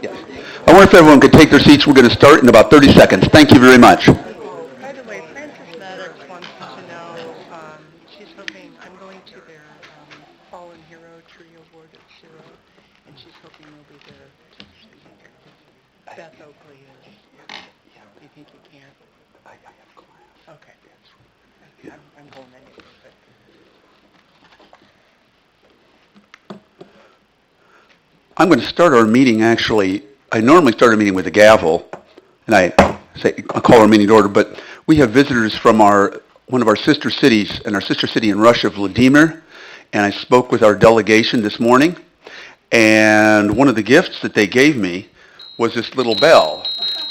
Yes. I wonder if everyone could take their seats. We're going to start in about 30 seconds. Thank you very much. Oh, by the way, Frances Maddox wants to know, she's hoping, I'm going to their Fallen Hero Tree Award at Zero, and she's hoping you'll be there to speak. Beth Oakley is. Do you think you can? Okay. I'm going anyway, but. I'm going to start our meeting, actually. I normally start our meeting with a gavel, and I call our meeting to order, but we have visitors from one of our sister cities, and our sister city in Russia, Vladimir, and I spoke with our delegation this morning, and one of the gifts that they gave me was this little bell,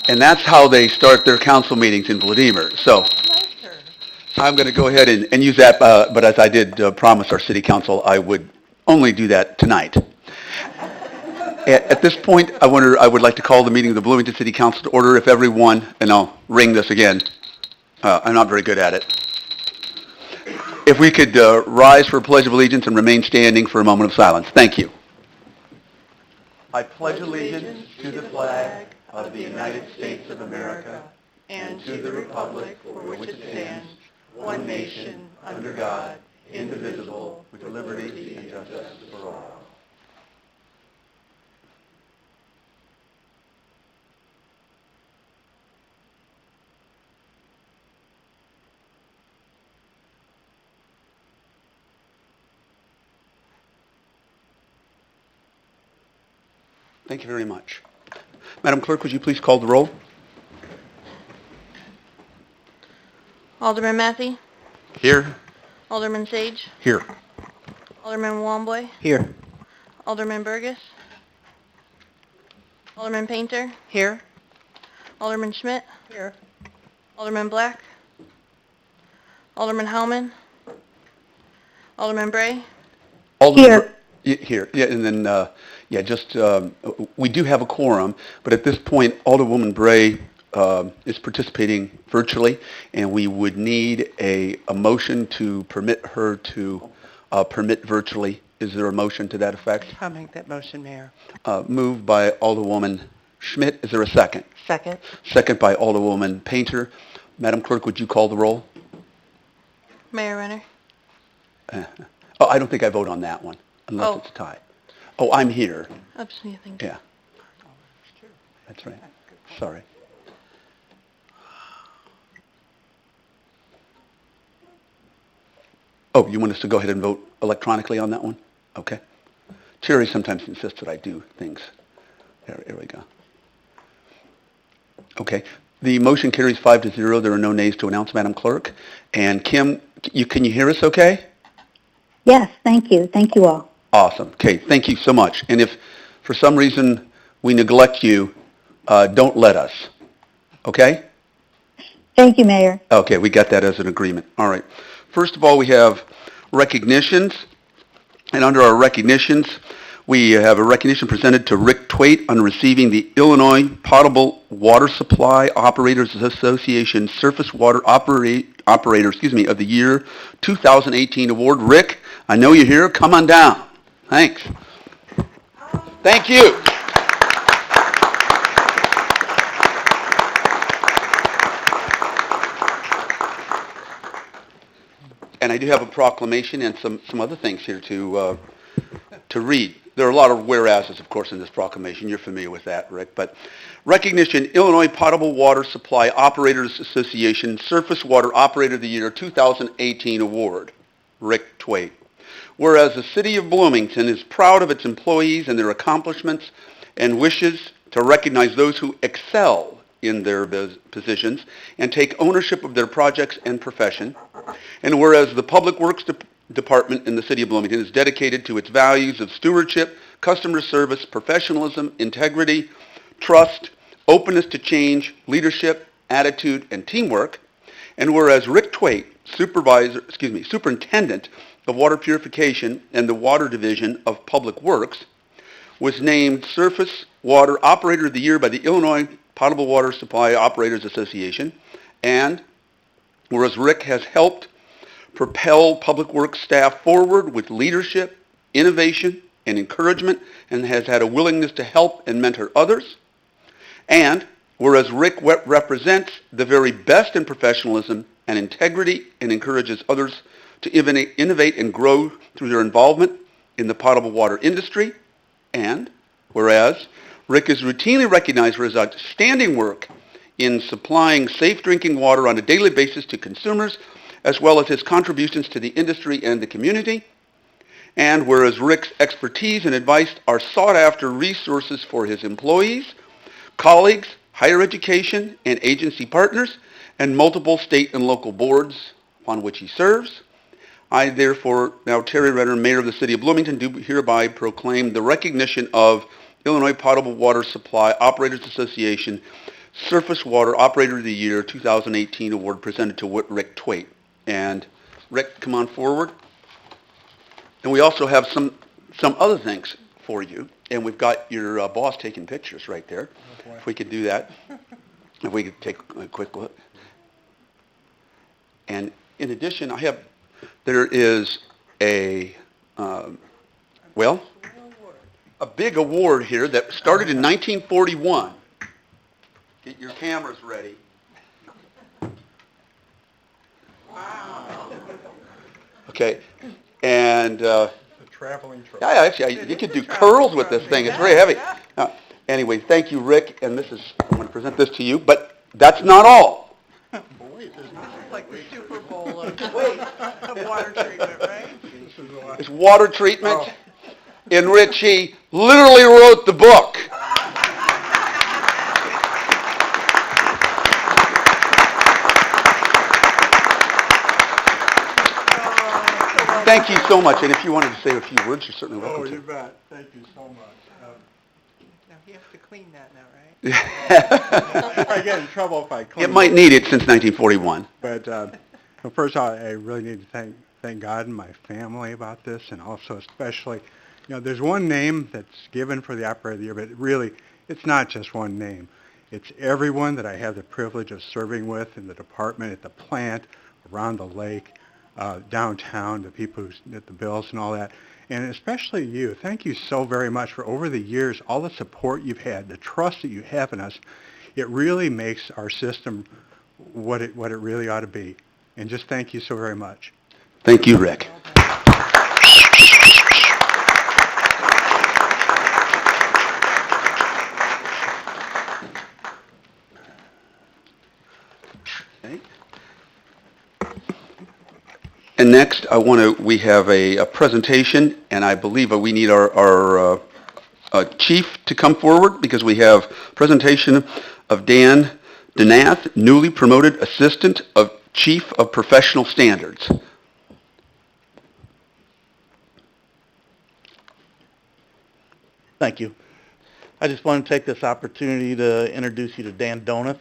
and that's how they start their council meetings in Vladimir. So I'm going to go ahead and use that, but as I did promise our city council, I would only do that tonight. At this point, I would like to call the meeting of the Bloomington City Council to order if everyone, and I'll ring this again. I'm not very good at it. If we could rise for a pledge of allegiance and remain standing for a moment of silence. Thank you. I pledge allegiance to the flag of the United States of America and to the republic for which it stands, one nation, under God, indivisible, with liberty and justice for all. Thank you very much. Madam Clerk, would you please call the roll? Alderman Matthey, Here. Alderman Sage, Here. Alderman Womboy, Here. Alderman Burgess, Alderman Painter, Here? Alderman Schmidt, Here. Alderman Black, Alderman Howman, Alderman Bray, Here. Here. Yeah, and then, we do have a quorum, but at this point, Alderwoman Bray is participating virtually, and we would need a motion to permit her to permit virtually. Is there a motion to that effect? I'll make that motion, Mayor. Moved by Alderwoman Schmidt. Is there a second? Second. Second by Alderwoman Painter. Madam Clerk, would you call the roll? Mayor Renner. Oh, I don't think I vote on that one, unless it's a tie. Oh, I'm here. Absolutely, thank Yeah. That's right. Sorry. Oh, you want us to go ahead and vote electronically on that one? Okay. Cherry sometimes insists that I do things. There we go. Okay. The motion carries 5-0. There are no nays to announce, Madam Clerk. And Kim, can you hear us okay? Yes, thank you. Thank you all. Awesome. Okay, thank you so much. And if for some reason we neglect you, don't let us. Okay? Thank you, Mayor. Okay, we got that as an agreement. All right. First of all, we have recognitions. And under our recognitions, we have a recognition presented to Rick Twait on receiving the Illinois Potable Water Supply Operators Association Surface Water Operator of the Year 2018 Award. Rick, I know you're here. Come on down. Thanks. Thank you. And I do have a proclamation and some other things here to read. There are a lot of whereases, of course, in this proclamation. You're familiar with that, Rick. But recognition, Illinois Potable Water Supply Operators Association Surface Water Operator of the Year 2018 Award, Rick Twait. Whereas the city of Bloomington is proud of its employees and their accomplishments and wishes to recognize those who excel in their positions and take ownership of their projects and profession. And whereas the Public Works Department in the city of Bloomington is dedicated to its values of stewardship, customer service, professionalism, integrity, trust, openness to change, leadership, attitude, and teamwork. And whereas Rick Twait, Superintendent of Water Purification and the Water Division of Public Works, was named Surface Water Operator of the Year by the Illinois Potable Water Supply Operators Association. And whereas Rick has helped propel public works staff forward with leadership, innovation, and encouragement, and has had a willingness to help and mentor others. And whereas Rick represents the very best in professionalism and integrity and encourages others to innovate and grow through their involvement in the potable water industry. And whereas Rick is routinely recognized for his outstanding work in supplying safe drinking water on a daily basis to consumers, as well as his contributions to the industry and the community. And whereas Rick's expertise and advice are sought-after resources for his employees, colleagues, higher education, and agency partners, and multiple state and local boards upon which he serves. I therefore, now Terry Renner, Mayor of the City of Bloomington, do hereby proclaim the recognition of Illinois Potable Water Supply Operators Association Surface Water Operator of the Year 2018 Award presented to Rick Twait. And Rick, come on forward. And we also have some other things for you. And we've got your boss taking pictures right there. Okay. If we could do that. If we could take a quick look. And in addition, there is a big award here that started in 1941. Get your cameras ready. Wow. Okay, and The traveling trophy. yeah, actually, you could do curls with this thing. It's very heavy. Anyway, thank you, Rick, and I'm going to present this to you, but that's not all. But wait, there's not. It's like the Super Bowl of water treatment, right? This is a lot. It's water treatment, Oh. and Rich, he literally wrote the book. Thank you so much, and if you wanted to say a few words, you're certainly Oh, welcome you to. bet. Thank you so much. Now, he has to clean that now, right? I get in trouble if I clean It might need it since 1941. But well, first of all, I really need to thank God and my family about this, and also especially, there's one name that's given for the Operator of the Year, but really, it's not just one name. It's everyone that I have the privilege of serving with in the department, at the plant, around the lake, downtown, the people who knit the bills and all that. And especially you. Thank you so very much for over the years, all the support you've had, the trust that you have in us. It really makes our system what it really ought to be. And just thank you so very much. Thank you, Rick. Okay. And next, we have a presentation, and I believe we need our chief to come forward because we have presentation of Dan Denath, newly promoted Assistant of Chief of Professional Standards. Thank you. I just want to take this opportunity to introduce you to Dan Donath.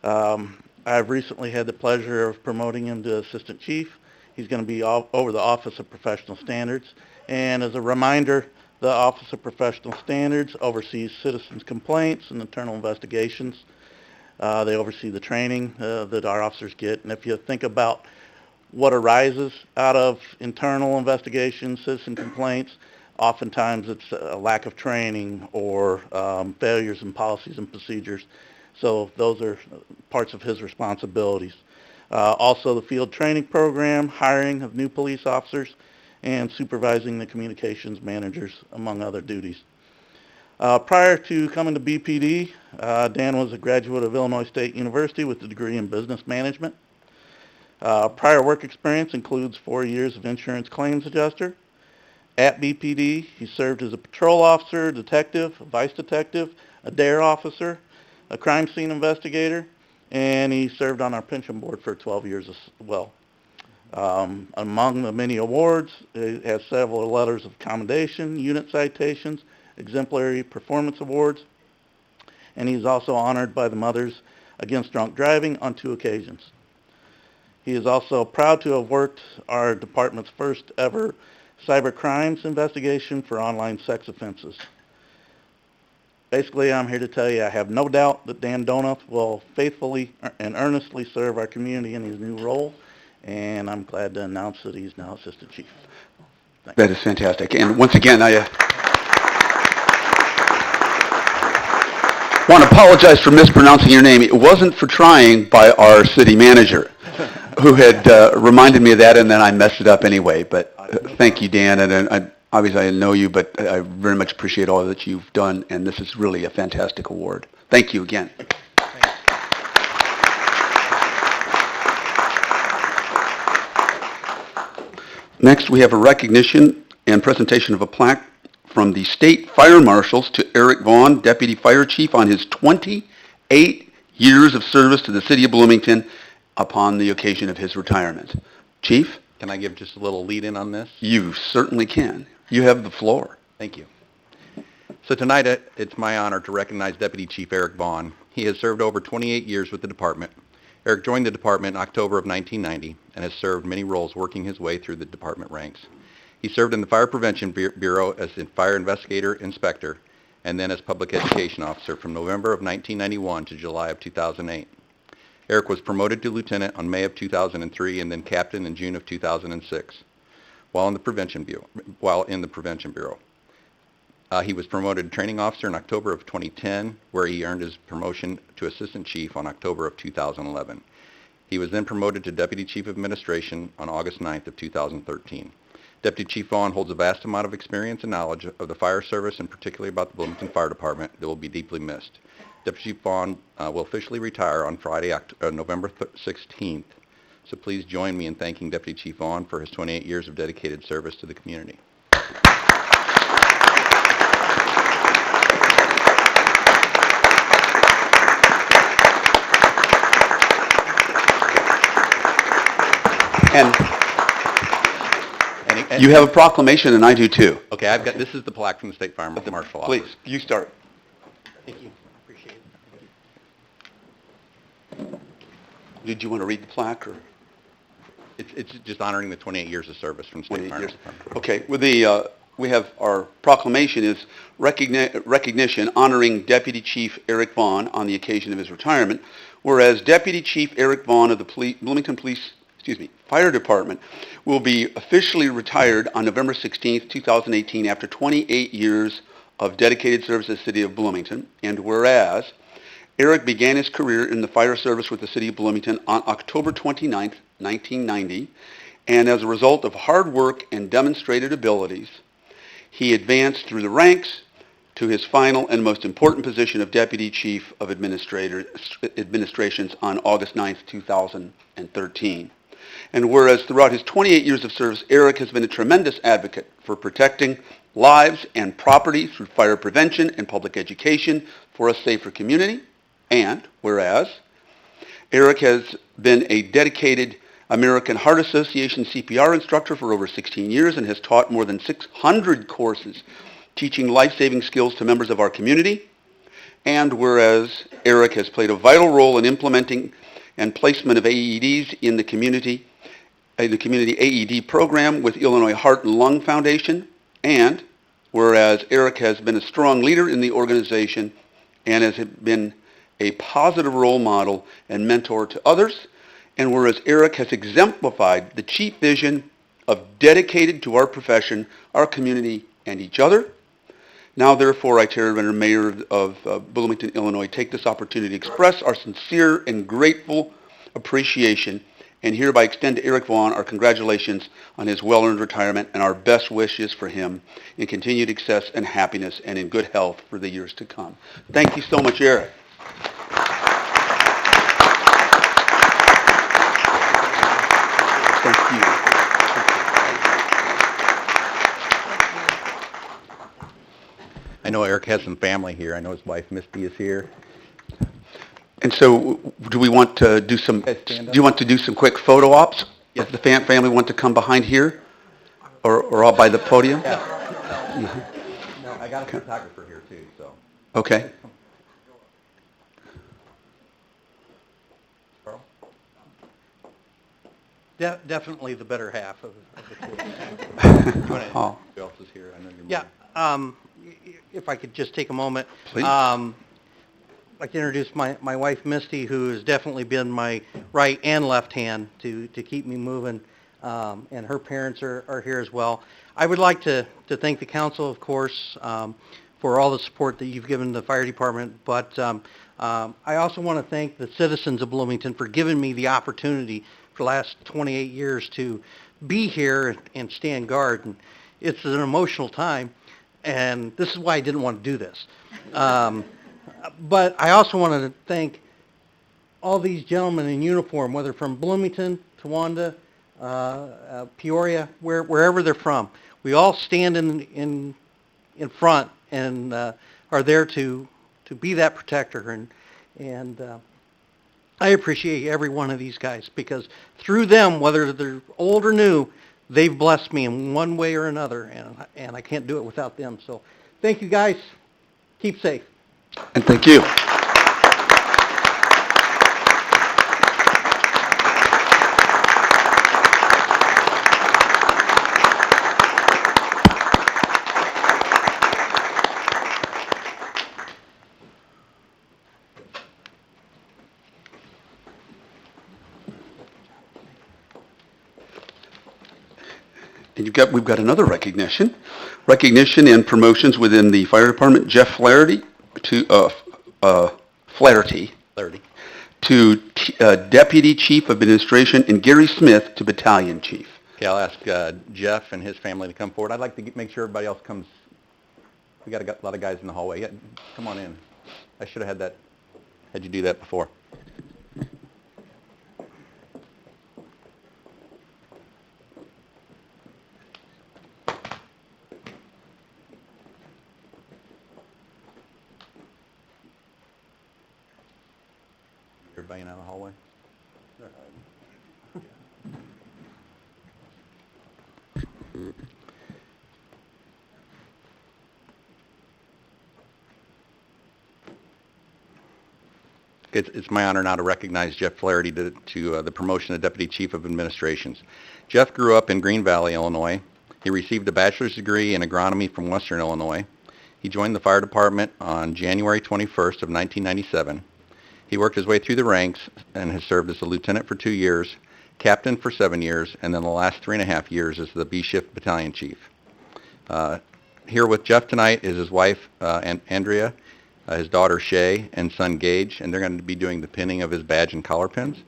I've recently had the pleasure of promoting him to Assistant Chief. He's going to be over the Office of Professional Standards. And as a reminder, the Office of Professional Standards oversees citizens' complaints and internal investigations. They oversee the training that our officers get. And if you think about what arises out of internal investigations, citizen complaints, oftentimes it's a lack of training or failures in policies and procedures. So those are parts of his responsibilities. Also the field training program, hiring of new police officers, and supervising the communications managers, among other duties. Prior to coming to BPD, Dan was a graduate of Illinois State University with a degree in business management. Prior work experience includes 4 years of insurance claims adjuster. At BPD, he served as a patrol officer, detective, a vice detective, a DARE officer, a crime scene investigator, and he served on our pension board for 12 years as well. Among the many awards, he has several letters of commendation, unit citations, exemplary performance awards, and he's also honored by the Mothers Against Drunk Driving on 2 occasions. He is also proud to have worked our department's first ever cyber crimes investigation for online sex offenses. Basically, I'm here to tell you I have no doubt that Dan Donath will faithfully and earnestly serve our community in his new role, and I'm glad to announce that he's now Assistant Chief. Thanks. That is fantastic. And once again, I want to apologize for mispronouncing your name. It wasn't for trying by our city manager, who had reminded me of that, and then I messed it up anyway. But thank you, Dan. And obviously I know you, but I very much appreciate all that you've done, and this is really a fantastic award. Thank you again. Next, we have a recognition and presentation of a plaque from the state fire marshals to Eric Vaughn, Deputy Fire Chief, on his 28 years of service to the city of Bloomington upon the occasion of his retirement. Chief, Can I give just a little lead-in on this? you certainly can. You have the floor. Thank you. So tonight, it's my honor to recognize Deputy Chief Eric Vaughn. He has served over 28 years with the department. Eric joined the department in October of 1990 and has served many roles working his way through the department ranks. He served in the Fire Prevention Bureau as a fire investigator inspector and then as public education officer from November of 1991 to July of 2008. Eric was promoted to lieutenant on May of 2003 and then captain in June of 2006 while in the Prevention Bureau. He was promoted to training officer in October of 2010, where he earned his promotion to assistant chief on October of 2011. He was then promoted to deputy chief of administration on August 9th of 2013. Deputy Chief Vaughn holds a vast amount of experience and knowledge of the fire service, and particularly about the Bloomington Fire Department, that will be deeply missed. Deputy Chief Vaughn will officially retire on Friday, November 16th. So please join me in thanking Deputy Chief Vaughn for his 28 years of dedicated service to the community. And you have a proclamation, and I do too. Okay, this is the plaque from the State Fire Marshal Office. Please, you start. Thank you. Appreciate it. Did you want to read the plaque, or? It's just honoring the 28 years of service from the State 28 Fire years. Department. Okay, with we have our proclamation is recognition honoring Deputy Chief Eric Vaughn on the occasion of his retirement, whereas Deputy Chief Eric Vaughn of the Bloomington Fire Department will be officially retired on November 16th, 2018 after 28 years of dedicated service to the city of Bloomington, and whereas Eric began his career in the fire service with the city of Bloomington on October 29th, 1990, and as a result of hard work and demonstrated abilities, he advanced through the ranks to his final and most important position of Deputy Chief of Administrations on August 9th, 2013. And whereas throughout his 28 years of service, Eric has been a tremendous advocate for protecting lives and property through fire prevention and public education for a safer community, and whereas Eric has been a dedicated American Heart Association CPR instructor for over 16 years and has taught more than 600 courses teaching life-saving skills to members of our community, and whereas Eric has played a vital role in implementing and placement of AEDs in the community AED program with Illinois Heart and Lung Foundation, and whereas Eric has been a strong leader in the organization and has been a positive role model and mentor to others, and whereas Eric has exemplified the chief vision of dedicated to our profession, our community, and each other. Now, therefore, I, Terry Renner, Mayor of Bloomington, Illinois, take this opportunity to express our sincere and grateful appreciation and hereby extend to Eric Vaughn our congratulations on his well-earned retirement and our best wishes for him in continued success and happiness and in good health for the years to come. Thank you so much, Eric. Thank you. I know Eric has some family here. I know his wife Misty is here. And so, do we want to do some? Guys stand up. Do you want to do some quick photo ops? Yes. If the family want to come behind here, or out by the podium? No, I got a photographer here too, so. Okay. Carl? Definitely the better half of the two. Oh, Who else is here? I know you're. Yeah, if I could just take a moment. Please. like to introduce my wife Misty, who has definitely been my right and left hand to keep me moving, and her parents are here as well. I would like to thank the council, of course, for all the support that you've given the fire department, but I also want to thank the citizens of Bloomington for giving me the opportunity for the last 28 years to be here and stand guard. And it's an emotional time, and this is why I didn't want to do this. But I also want to thank all these gentlemen in uniform, whether from Bloomington, Towanda, Peoria, wherever they're from. We all stand in front and are there to be that protector. And I appreciate every one of these guys because through them, whether they're old or new, they've blessed me in one way or another, and I can't do it without them. So thank you guys. Keep safe. And thank you. And we've got another recognition. Recognition and promotions within the fire department. Jeff Flaherty Flaherty Clarity. to Deputy Chief of Administration, and Gary Smith to Battalion Chief. Okay, I'll ask Jeff and his family to come forward. I'd like to make sure everybody else comes. We got a lot of guys in the hallway. Yeah, come on in. I should have had you do that before. Everybody in the hallway? It's my honor now to recognize Jeff Flaherty to the promotion of Deputy Chief of Administrations. Jeff grew up in Green Valley, Illinois. He received a bachelor's degree in agronomy from Western Illinois. He joined the fire department on January 21st of 1997. He worked his way through the ranks and has served as a lieutenant for 2 years, captain for 7 years, and then the last 3.5 years as the B-Shift battalion chief. Here with Jeff tonight is his wife, Andrea, his daughter Shay, and son Gage, and they're going to be doing the pinning of his badge and collar pins.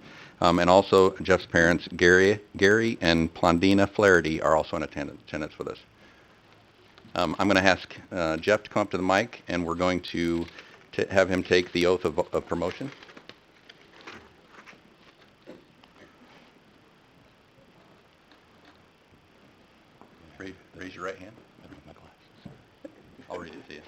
And also Jeff's parents, Gary and Plondina Flaherty, are also in attendance with us. I'm going to ask Jeff to come up to the mic, and we're going to have him take the oath of promotion. Raise your right hand. I'll read it to you.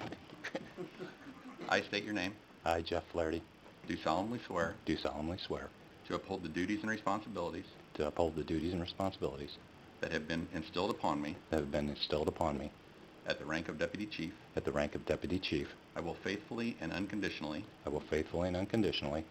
I state your name. I, Jeff Flaherty, Do solemnly swear do solemnly swear to uphold the duties and responsibilities to uphold the duties and responsibilities that have been instilled upon me that have been instilled upon me at the rank of Deputy Chief. at the rank of Deputy Chief. I will faithfully and unconditionally I will faithfully and unconditionally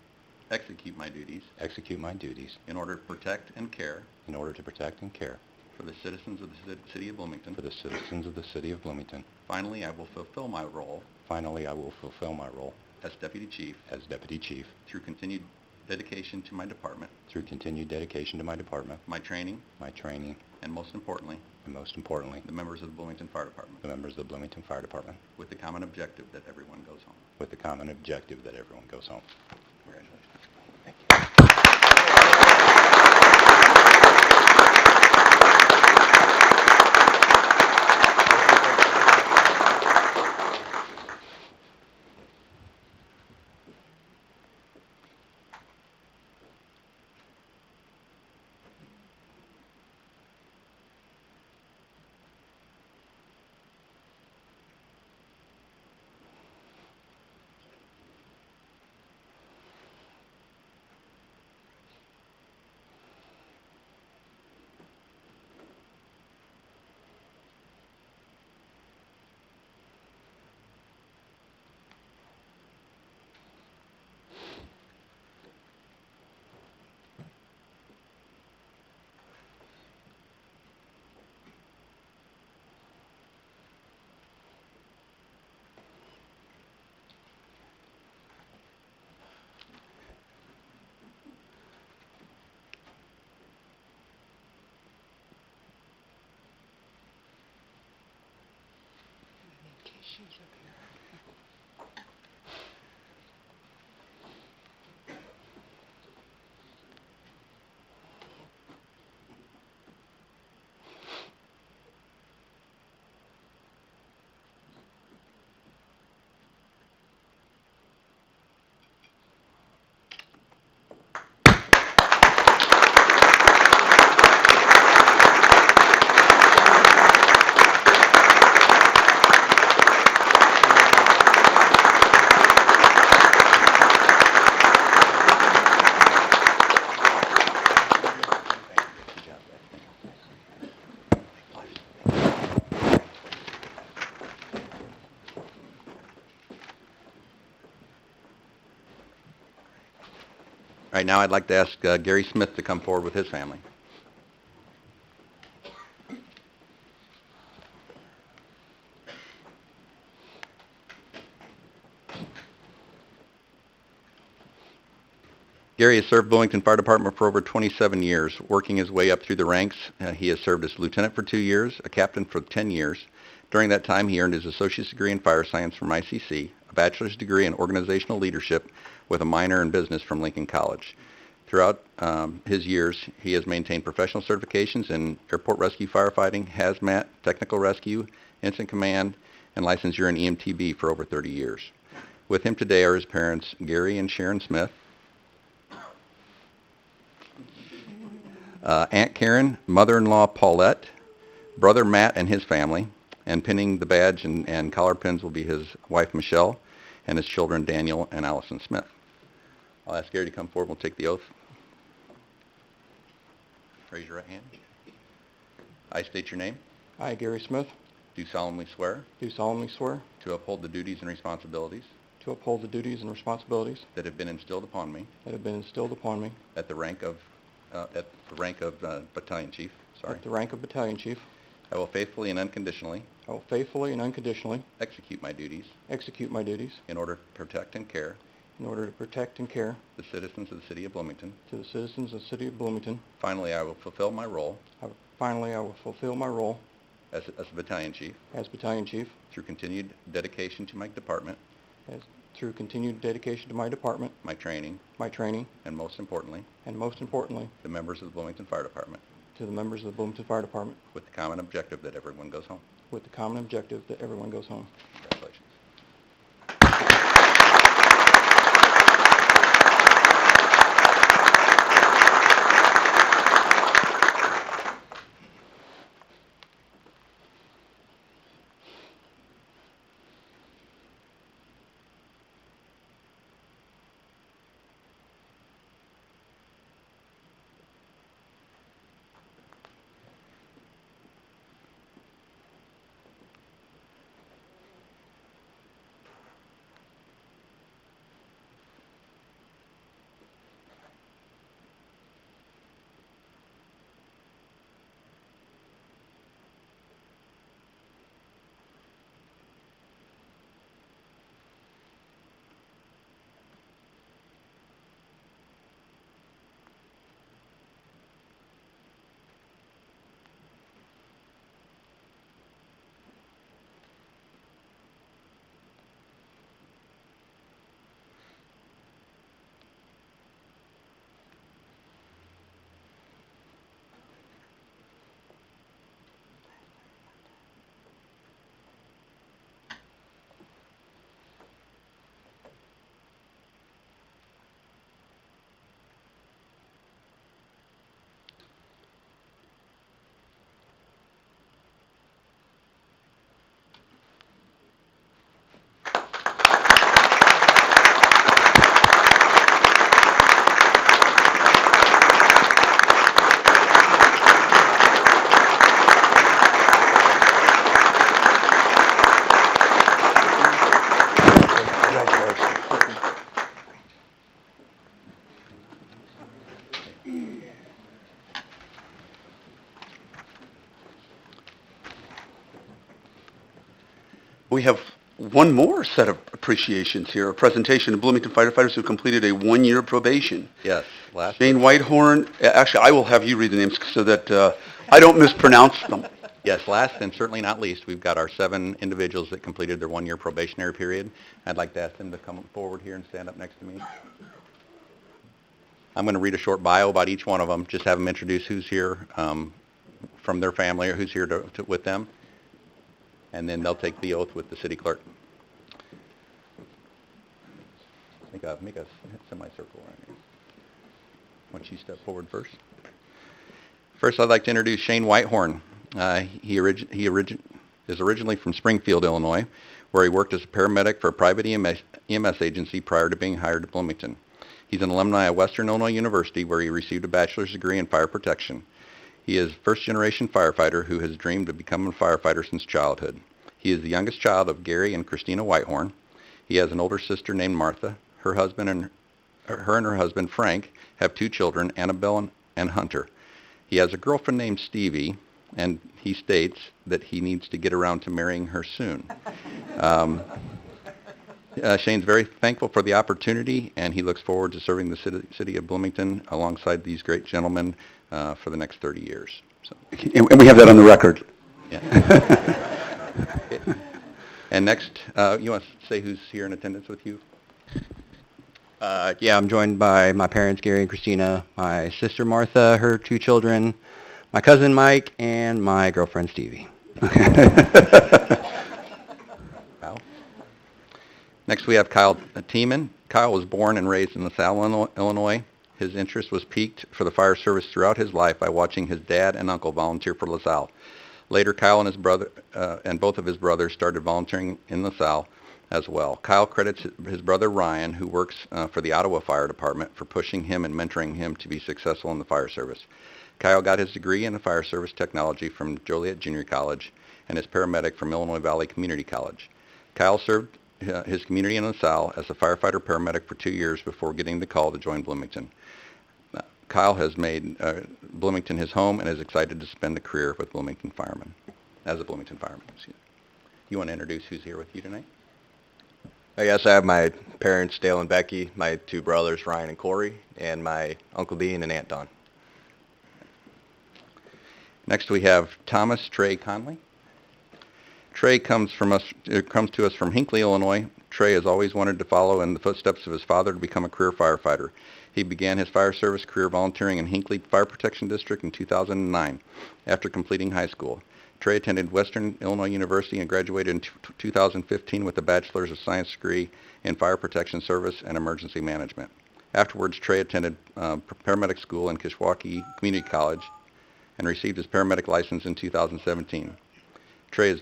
execute my duties execute my duties in order to protect and care in order to protect and care for the citizens of the city of Bloomington. for the citizens of the city of Bloomington. Finally, I will fulfill my role Finally, I will fulfill my role as Deputy Chief as Deputy Chief through continued dedication to my department, through continued dedication to my department, my training, my training, and most importantly, and most importantly, the members of the Bloomington Fire Department, the members of the Bloomington Fire Department, with the common objective that everyone goes home. with the common objective that everyone goes home. Congratulations. Right now, I'd like to ask Gary Smith to come forward with his family. Gary has served Bloomington Fire Department for over 27 years, working his way up through the ranks. He has served as lieutenant for 2 years, a captain for 10 years. During that time, he earned his associate's degree in fire science from ICC, a bachelor's degree in organizational leadership with a minor in business from Lincoln College. Throughout his years, he has maintained professional certifications in airport rescue firefighting, hazmat, technical rescue, incident command, and licensure in EMTB for over 30 years. With him today are his parents, Gary and Sharon Smith, Aunt Karen, mother-in-law Paulette, brother Matt and his family, and pinning the badge and collar pins will be his wife Michelle and his children Daniel and Allison Smith. I'll ask Gary to come forward. We'll take the oath. Raise your right hand. I state your name. I, Gary Smith, Do solemnly swear do solemnly swear to uphold the duties and responsibilities to uphold the duties and responsibilities that have been instilled upon me that have been instilled upon me at the rank of battalion chief. at the rank of battalion chief. I will faithfully and unconditionally I will faithfully and unconditionally execute my duties execute my duties in order to protect and care in order to protect and care the citizens of the city of Bloomington. to the citizens of the city of Bloomington. Finally, I will fulfill my role Finally, I will fulfill my role as a battalion chief as battalion chief through continued dedication to my department, through continued dedication to my department, my training, my training, and most importantly, and most importantly, the members of the Bloomington Fire Department, to the members of the Bloomington Fire Department, with the common objective that everyone goes home. with the common objective that everyone goes home. Congratulations. We have one more set of appreciations here, a presentation of Bloomington firefighters who completed a one-year probation. Yes, last Shane Whitehorn, actually, I will have you read the names so that I don't mispronounce them. Yes, last and certainly not least, we've got our 7 individuals that completed their 1-year probationary period. I'd like to ask them to come forward here and stand up next to me. I'm going to read a short bio about each one of them, just have them introduce who's here from their family or who's here with them, and then they'll take the oath with the city clerk. Make a semicircle right here. Why don't you step forward first? First, I'd like to introduce Shane Whitehorn. He is originally from Springfield, Illinois, where he worked as a paramedic for a private EMS agency prior to being hired at Bloomington. He's an alumni of Western Illinois University, where he received a bachelor's degree in fire protection. He is a first-generation firefighter who has dreamed of becoming a firefighter since childhood. He is the youngest child of Gary and Christina Whitehorn. He has an older sister named Martha. Her and her husband, Frank, have 2 children, Annabelle and Hunter. He has a girlfriend named Stevie, and he states that he needs to get around to marrying her soon. Shane's very thankful for the opportunity, and he looks forward to serving the city of Bloomington alongside these great gentlemen for the next 30 years. So. And we have that on the record. Yeah. And next, you want to say who's here in attendance with you? Yeah, I'm joined by my parents, Gary and Christina, my sister Martha, her 2 children, my cousin Mike, and my girlfriend Stevie. Kyle. Next, we have Kyle Tiemann. Kyle was born and raised in LaSalle, Illinois. His interest was piqued for the fire service throughout his life by watching his dad and uncle volunteer for LaSalle. Later, Kyle and his brother and both of his brothers started volunteering in LaSalle as well. Kyle credits his brother Ryan, who works for the Ottawa Fire Department, for pushing him and mentoring him to be successful in the fire service. Kyle got his degree in fire service technology from Joliet Junior College and is paramedic from Illinois Valley Community College. Kyle served his community in LaSalle as a firefighter paramedic for 2 years before getting the call to join Bloomington. Kyle has made Bloomington his home and is excited to spend a career with Bloomington firemen, as a Bloomington fireman. You want to introduce who's here with you tonight? I guess I have my parents, Dale and Becky, my 2 brothers, Ryan and Corey, and my Uncle Dean and Aunt Dawn. Next we have Thomas Trey Conley. Trey comes to us from Hinckley, Illinois. Trey has always wanted to follow in the footsteps of his father to become a career firefighter. He began his fire service career volunteering in Hinckley Fire Protection District in 2009 after completing high school. Trey attended Western Illinois University and graduated in 2015 with a Bachelor's of Science degree in Fire Protection Service and Emergency Management. Afterwards, Trey attended paramedic school in Kishwaukee Community College and received his paramedic license in 2017. Trey is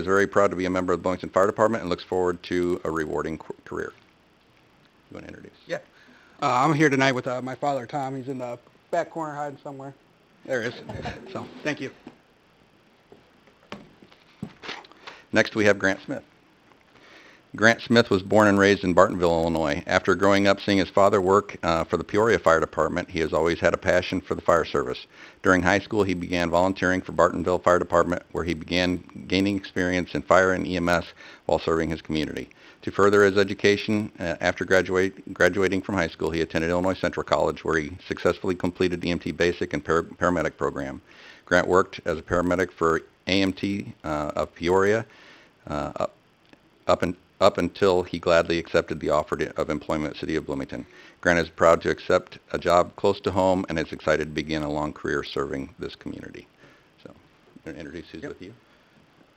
very proud to be a member of the Bloomington Fire Department and looks forward to a rewarding career. You want to introduce? Yeah. I'm here tonight with my father, Tom. He's in the back corner hiding somewhere. There he is. So, thank you. Next, we have Grant Smith. Grant Smith was born and raised in Bartonville, Illinois. After growing up seeing his father work for the Peoria Fire Department, he has always had a passion for the fire service. During high school, he began volunteering for Bartonville Fire Department, where he began gaining experience in fire and EMS while serving his community. To further his education, after graduating from high school, he attended Illinois Central College, where he successfully completed the EMT Basic and Paramedic program. Grant worked as a paramedic for AMT of Peoria up until he gladly accepted the offer of employment at the City of Bloomington. Grant is proud to accept a job close to home and is excited to begin a long career serving this community. So, I'm going to introduce who's with you.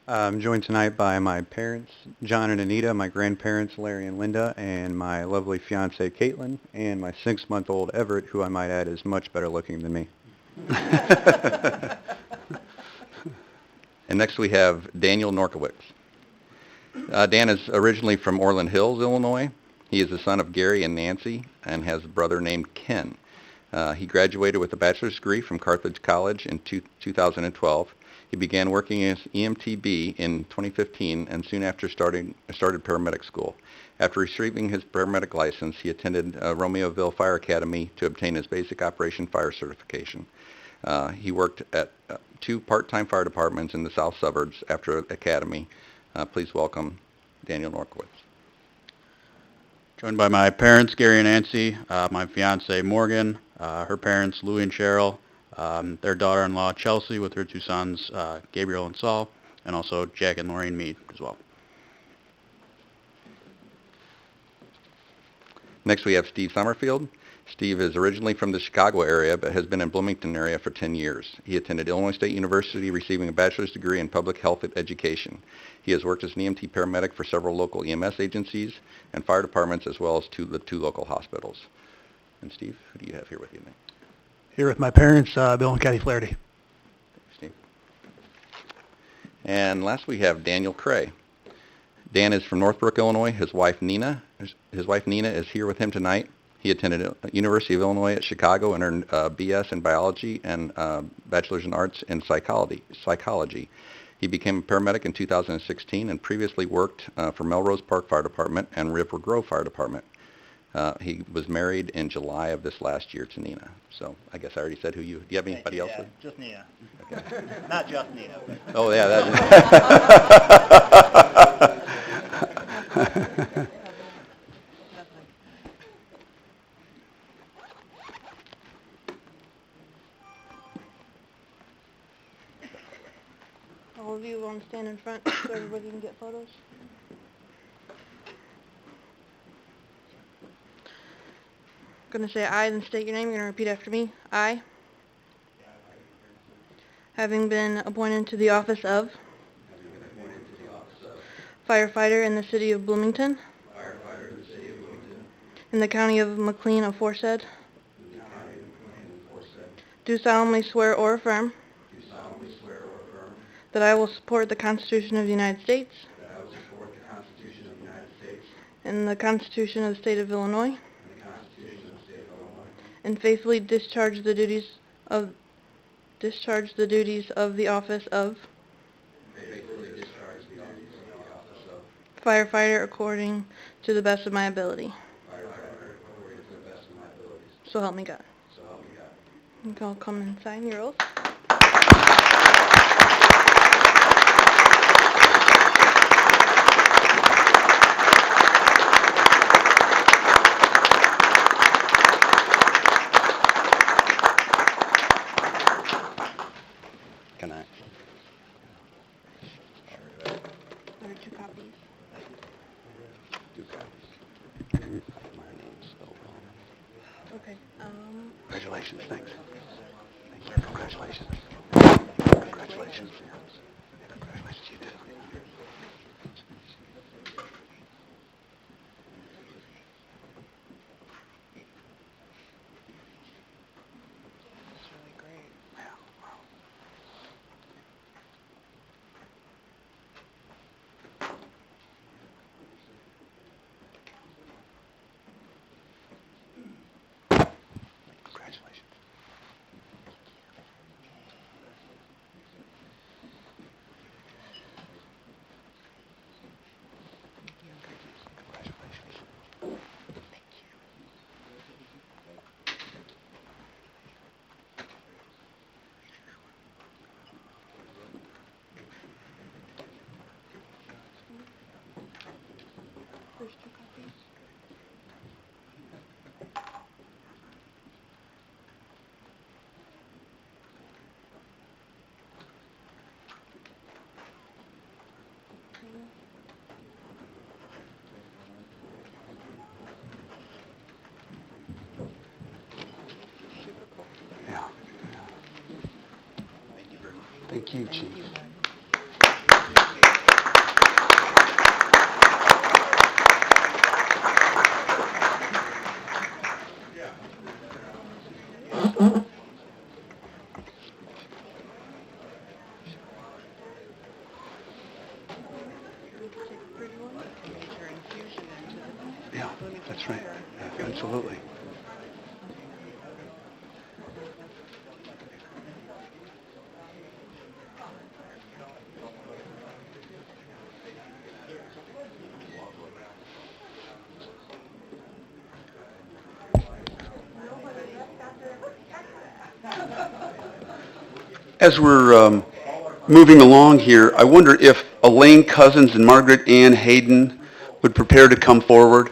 I'm joined tonight by my parents, John and Anita, my grandparents, Larry and Linda, and my lovely fiancée, Caitlin, and my 6-month-old Everett, who I might add is much better looking than me. And next we have Daniel Norkowitz. Dan is originally from Orland Hills, Illinois. He is the son of Gary and Nancy and has a brother named Ken. He graduated with a bachelor's degree from Carthage College in 2012. He began working as EMTB in 2015 and soon after started paramedic school. After receiving his paramedic license, he attended Romeoville Fire Academy to obtain his basic operation fire certification. He worked at 2 part-time fire departments in the south suburbs after academy. Please welcome Daniel Norkowitz. Joined by my parents, Gary and Nancy, my fiance, Morgan, her parents, Louie and Cheryl, their daughter-in-law Chelsea with her two sons, Gabriel and Saul, and also Jack and Lorraine Mead as well. Next, we have Steve Summerfield. Steve is originally from the Chicago area, but has been in Bloomington area for 10 years. He attended Illinois State University, receiving a bachelor's degree in public health education. He has worked as an EMT paramedic for several local EMS agencies and fire departments, as well as the two local hospitals. And Steve, who do you have here with you? Here with my parents, Bill and Kathy Flaherty. Thanks, Steve. And last we have Daniel Cray. Dan is from Northbrook, Illinois. His wife Nina is here with him tonight. He attended University of Illinois at Chicago and earned BS in biology and bachelor's in arts in psychology. He became a paramedic in 2016 and previously worked for Melrose Park Fire Department and River Grove Fire Department. He was married in July of this last year to Nina. So I guess I already said who you. Do you have anybody else? Yeah, just Nina. Okay. Not just Nina. Oh yeah, that. All of you want to stand in front so everybody can get photos? Going to say I, then state your name. You're going to repeat after me. I, having been appointed to the office of firefighter in the city of Bloomington, in the county of McLean aforesaid, do solemnly swear or affirm that I will support the Constitution of the United States and the Constitution of the State of Illinois, and faithfully discharge the duties of the office of firefighter according to the best of my ability. So help me God. You can all come and sign your oath. Can I? There are 2 copies. Do copies. My name's spelled wrong. Okay. Congratulations. Thanks. Thank you. Congratulations. Congratulations. Congratulations. You too. That's really great. Yeah. Wow. Congratulations. Congratulations. Thank you. There's 2 copies. Yeah. Thank you, Chief. Major infusion into the Yeah, Bloomington that's right. Fire. Yeah, absolutely. As we're moving along here, I wonder if Elaine Cousins and Margaret Ann Hayden would prepare to come forward.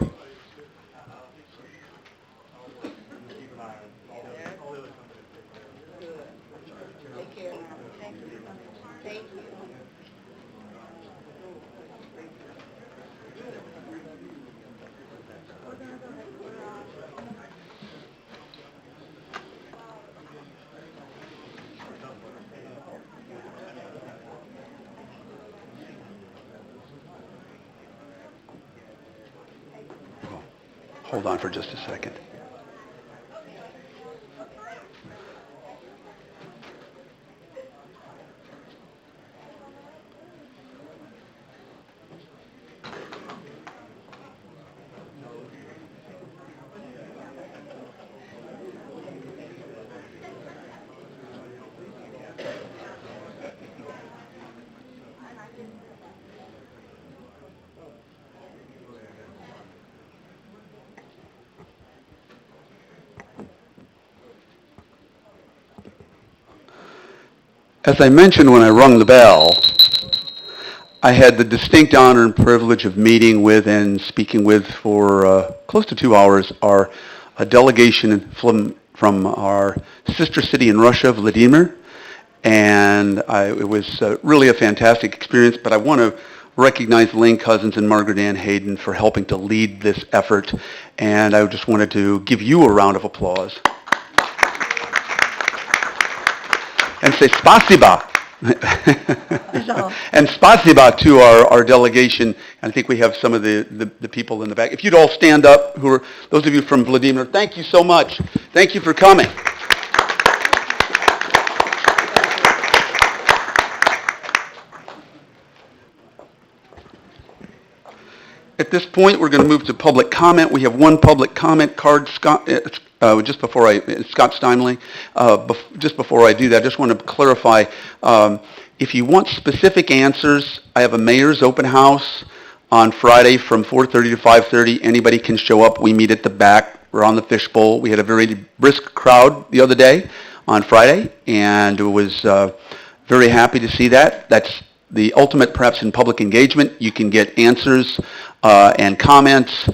Hold on for just a second. As I mentioned when I rung the bell, I had the distinct honor and privilege of meeting with and speaking with for close to 2 hours a delegation from our sister city in Russia, Vladimir, and it was really a fantastic experience, but I want to recognize Lane Cousins and Margaret Ann Hayden for helping to lead this effort, and I just wanted to give you a round of applause. And say spasiba. And spasiba to our delegation. I think we have some of the people in the back. If you'd all stand up, who are those of you from Vladimir, thank you so much. Thank you for coming. At this point, we're going to move to public comment. We have one public comment card, Scott, Scott Steinley. Just before I do that, I just want to clarify, if you want specific answers, I have a mayor's open house on Friday from 4:30 to 5:30. Anybody can show up. We meet at the back. We're on the fishbowl. We had a very brisk crowd the other day on Friday, and it was very happy to see that. That's the ultimate, perhaps, in public engagement. You can get answers and comments.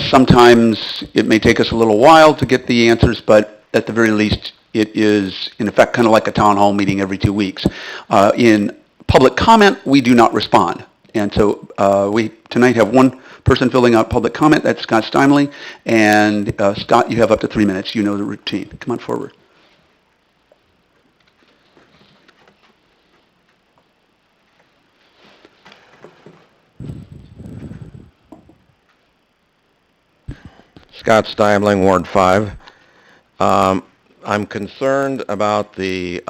Sometimes it may take us a little while to get the answers, but at the very least, it is, in effect, kind of like a town hall meeting every 2 weeks. In public comment, we do not respond. And so we tonight have one person filling out public comment. That's Scott Steinley. And Scott, you have up to 3 minutes. You know the routine. Come on forward. Scott Steimling, Ward 5. I'm concerned about the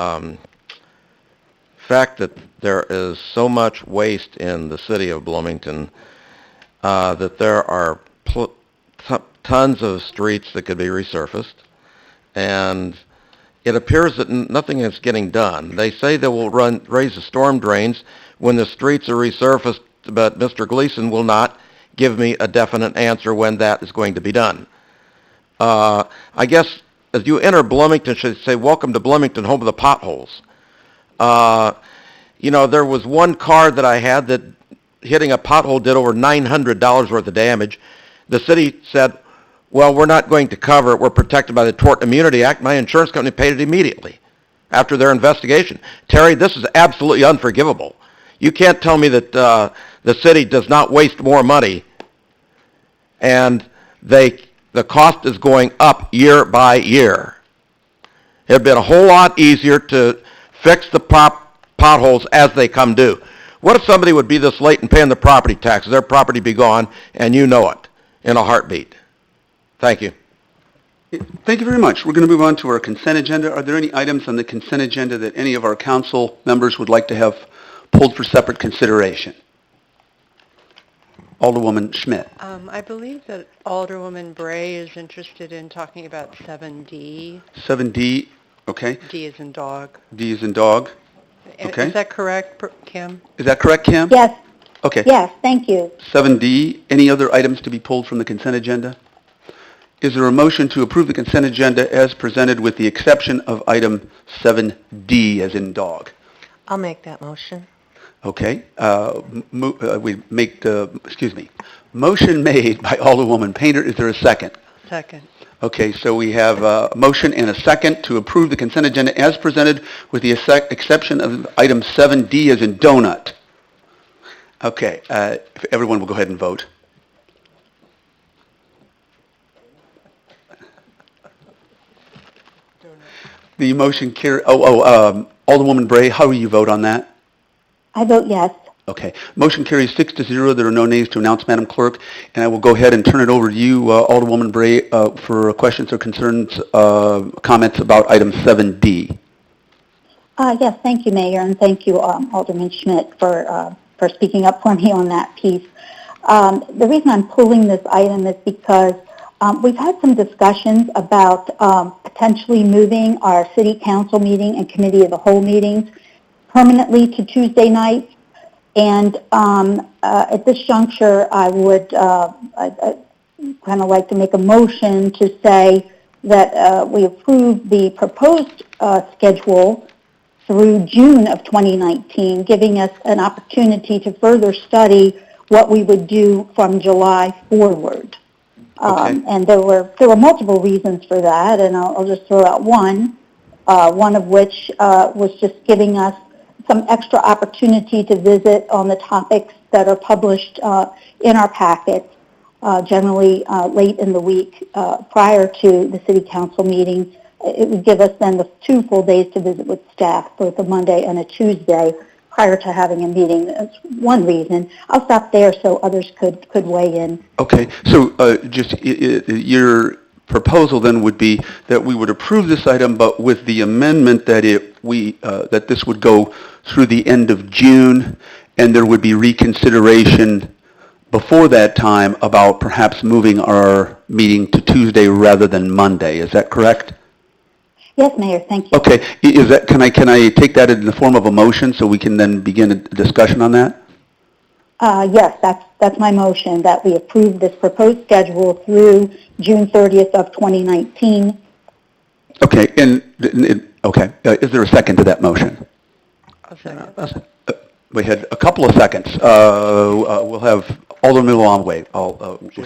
fact that there is so much waste in the city of Bloomington that there are tons of streets that could be resurfaced, and it appears that nothing is getting done. They say they will raise the storm drains when the streets are resurfaced, but Mr. Gleason will not give me a definite answer when that is going to be done. I guess as you enter Bloomington, should say, "Welcome to Bloomington, home of the potholes." You know, there was one car that I had that hitting a pothole did over $900 worth of damage. The city said, "Well, we're not going to cover it. We're protected by the Tort Immunity Act." My insurance company paid it immediately after their investigation. Terry, this is absolutely unforgivable. You can't tell me that the city does not waste more money, and the cost is going up year by year. It would have been a whole lot easier to fix the potholes as they come due. What if somebody would be this late in paying the property taxes, their property be gone, and you know it in a heartbeat? Thank you. Thank you very much. We're going to move on to our consent agenda. Are there any items on the consent agenda that any of our council members would like to have pulled for separate consideration? Alderwoman Schmidt. I believe that Alderwoman Bray is interested in talking about 7D. 7D, okay. D is in dog. D is in dog. Okay. Is that correct, Kim? Is that correct, Kim? Yes, Okay. yes, thank you. 7D, any other items to be pulled from the consent agenda? Is there a motion to approve the consent agenda as presented with the exception of item 7D as in dog? I'll make that motion. Okay. Motion made by Alderwoman Painter. Is there a second? Second. Okay, so we have a motion and a second to approve the consent agenda as presented with the exception of item 7D as in donut. Okay, if everyone will go ahead and vote. The motion Alderwoman Bray, how will you vote on that? I vote yes. Okay. Motion carries 6-0. There are no nays to announce, Madam Clerk. And I will go ahead and turn it over to you, Alderwoman Bray, for questions or concerns, comments about item 7D. Yes, thank you, Mayor, and thank you, Alderman Schmidt, for speaking up for me on that piece. The reason I'm pulling this item is because we've had some discussions about potentially moving our city council meeting and committee of the whole meetings permanently to Tuesday nights. And at this juncture, I would kind of like to make a motion to say that we approve the proposed schedule through June of 2019, giving us an opportunity to further study what we would do from July forward. Okay. And there were multiple reasons for that, and I'll just throw out one of which was just giving us some extra opportunity to visit on the topics that are published in our packet, generally late in the week prior to the city council meeting. It would give us then the 2 full days to visit with staff, both a Monday and a Tuesday, prior to having a meeting. That's one reason. I'll stop there so others could weigh in. Okay. So your proposal then would be that we would approve this item, but with the amendment that that this would go through the end of June, and there would be reconsideration before that time about perhaps moving our meeting to Tuesday rather than Monday. Is that correct? Yes, Mayor, thank you. Okay. Can I take that in the form of a motion so we can then begin a discussion on that? Yes, that's my motion, that we approve this proposed schedule through June 30th of 2019. Okay. Okay. Is there a second to that motion? I'll second. We had a couple of seconds. We'll have Alderman Longway,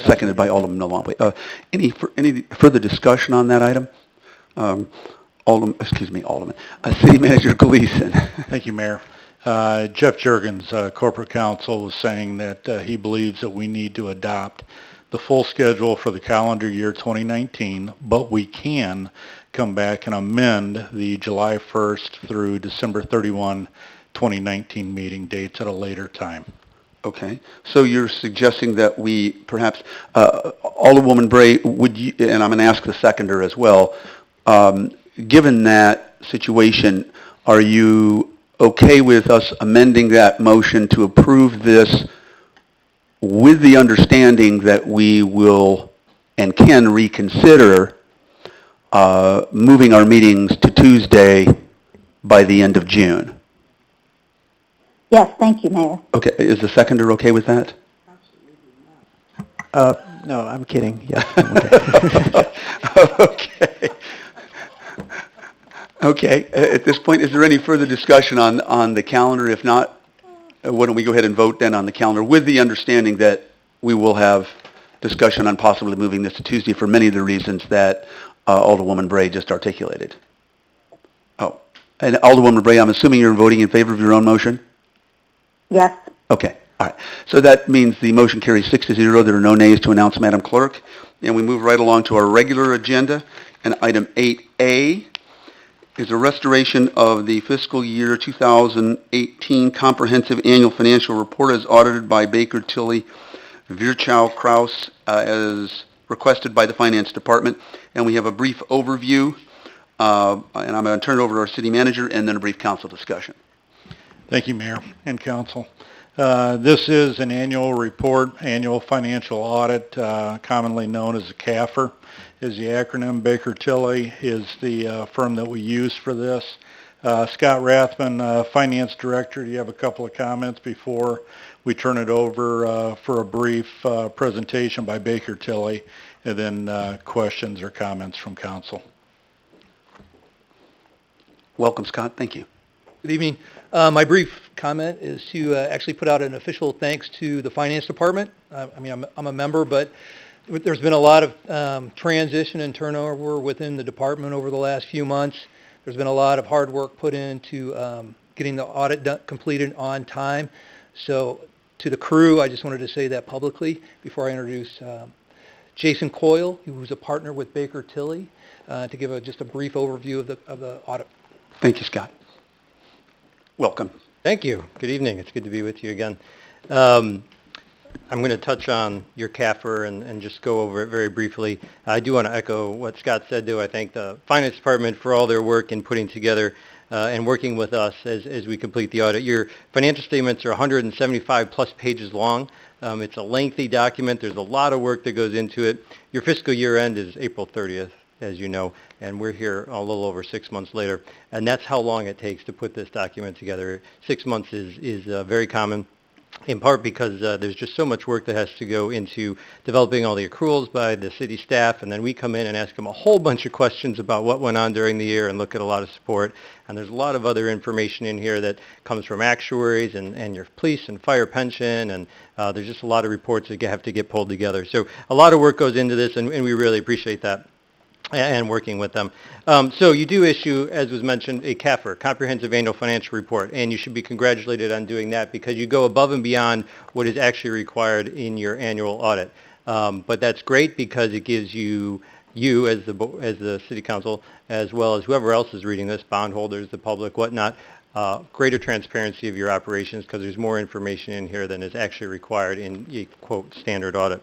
seconded by Alderman Longway. Any further discussion on that item? Alderman. City Manager Gleason. Thank you, Mayor. Jeff Juergens, Corporate Counsel, was saying that he believes that we need to adopt the full schedule for the calendar year 2019, but we can come back and amend the July 1st through December 31, 2019 meeting dates at a later time. Okay. So you're suggesting that we perhaps, Alderwoman Bray, would you, and I'm going to ask the seconder as well, given that situation, are you okay with us amending that motion to approve this with the understanding that we will and can reconsider moving our meetings to Tuesday by the end of June? Yes, thank you, Mayor. Okay. Is the seconder okay with that? No, I'm kidding. Yes. Okay. Okay. At this point, is there any further discussion on the calendar? If not, why don't we go ahead and vote then on the calendar with the understanding that we will have discussion on possibly moving this to Tuesday for many of the reasons that Alderwoman Bray just articulated. Oh, and Alderwoman Bray, I'm assuming you're voting in favor of your own motion? Yes. Okay. All right. So that means the motion carries 6-0. There are no nays to announce, Madam Clerk. And we move right along to our regular agenda. And item 8A is a restoration of the fiscal year 2018 comprehensive annual financial report as audited by Baker Tilly Virchow Kraus as requested by the Finance Department. And we have a brief overview. And I'm going to turn it over to our city manager and then a brief council discussion. Thank you, Mayor and Council. This is an annual report, annual financial audit, commonly known as a CAFR, is the acronym. Baker Tilly is the firm that we use for this. Scott Rathman, Finance Director, do you have a couple of comments before we turn it over for a brief presentation by Baker Tilly, and then questions or comments from Council? Welcome, Scott. Thank you. Good evening. My brief comment is to actually put out an official thanks to the Finance Department. I'm a member, but there's been a lot of transition and turnover within the department over the last few months. There's been a lot of hard work put into getting the audit completed on time. So to the crew, I just wanted to say that publicly before I introduce Jason Coyle, who's a partner with Baker Tilly, to give just a brief overview of the audit. Thank you, Scott. Welcome. Thank you. Good evening. It's good to be with you again. Um, I'm going to touch on your CAFR and just go over it very briefly. I do want to echo what Scott said, though. I thank the Finance Department for all their work in putting together and working with us as we complete the audit. Your financial statements are 175-plus pages long. It's a lengthy document. There's a lot of work that goes into it. Your fiscal year end is April 30th, as you know, and we're here a little over 6 months later. And that's how long it takes to put this document together. 6 months is very common, in part because there's just so much work that has to go into developing all the accruals by the city staff, and then we come in and ask them a whole bunch of questions about what went on during the year and look at a lot of support. And there's a lot of other information in here that comes from actuaries and your police and fire pension, and there's just a lot of reports that have to get pulled together. So a lot of work goes into this, and we really appreciate that and working with them. So you do issue, as was mentioned, a CAFR, Comprehensive Annual Financial Report, and you should be congratulated on doing that because you go above and beyond what is actually required in your annual audit. But that's great because it gives you as the city council, as well as whoever else is reading this, bondholders, the public, whatnot, greater transparency of your operations because there's more information in here than is actually required in a, quote, standard audit.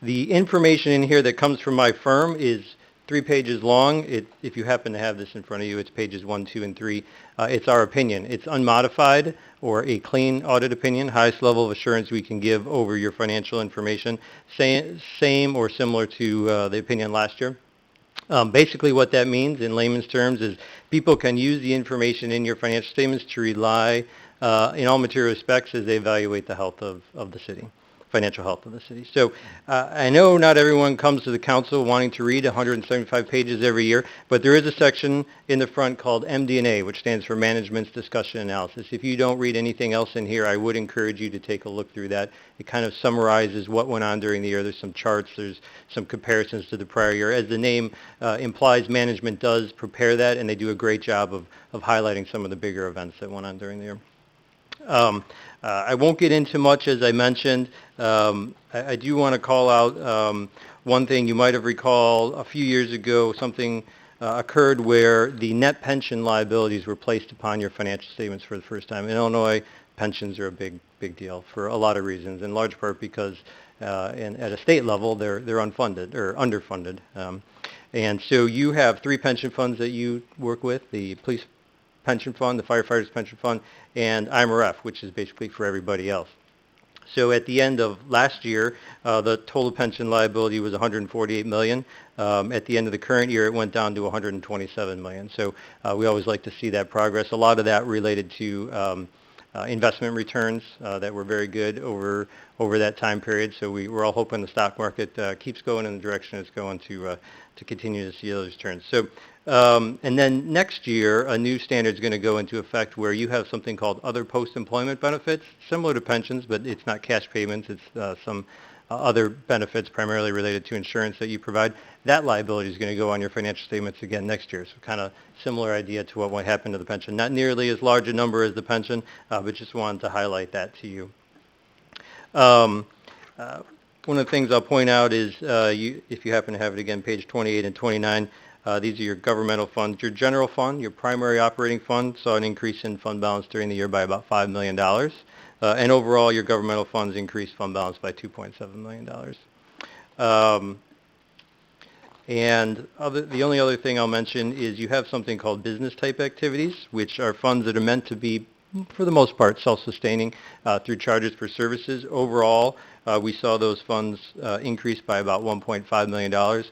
The information in here that comes from my firm is 3 pages long. If you happen to have this in front of you, it's pages 1, 2, and 3. It's our opinion. It's unmodified or a clean audit opinion, highest level of assurance we can give over your financial information, same or similar to the opinion last year. Basically what that means in layman's terms is people can use the information in your financial statements to rely in all material respects as they evaluate the health of the city, financial health of the city. So I know not everyone comes to the council wanting to read 175 pages every year, but there is a section in the front called MD&A, which stands for Management's Discussion Analysis. If you don't read anything else in here, I would encourage you to take a look through that. It kind of summarizes what went on during the year. There's some charts, there's some comparisons to the prior year. As the name implies, management does prepare that, and they do a great job of highlighting some of the bigger events that went on during the year. I won't get into much, as I mentioned. I do want to call out one thing. You might have recalled a few years ago something occurred where the net pension liabilities were placed upon your financial statements for the first time. In Illinois, pensions are a big deal for a lot of reasons, in large part because at a state level they're unfunded or underfunded. And so you have 3 pension funds that you work with: the police pension fund, the firefighters pension fund, and IMRF, which is basically for everybody else. So at the end of last year, the total pension liability was $148 million. At the end of the current year, it went down to $127 million. So we always like to see that progress. A lot of that related to investment returns that were very good over that time period. So we're all hoping the stock market keeps going in the direction it's going to continue to see those returns. So and then next year, a new standard is going to go into effect where you have something called other post-employment benefits, similar to pensions, but it's not cash payments. It's some other benefits primarily related to insurance that you provide. That liability is going to go on your financial statements again next year. So kind of similar idea to what happened to the pension. Not nearly as large a number as the pension, but just wanted to highlight that to you. One of the things I'll point out is, if you happen to have it again, page 28 and 29, these are your governmental funds. Your general fund, your primary operating fund, saw an increase in fund balance during the year by about $5 million. And overall, your governmental funds increased fund balance by $2.7 million. And the only other thing I'll mention is you have something called business type activities, which are funds that are meant to be, for the most part, self-sustaining through charges for services. Overall, we saw those funds increase by about $1.5 million.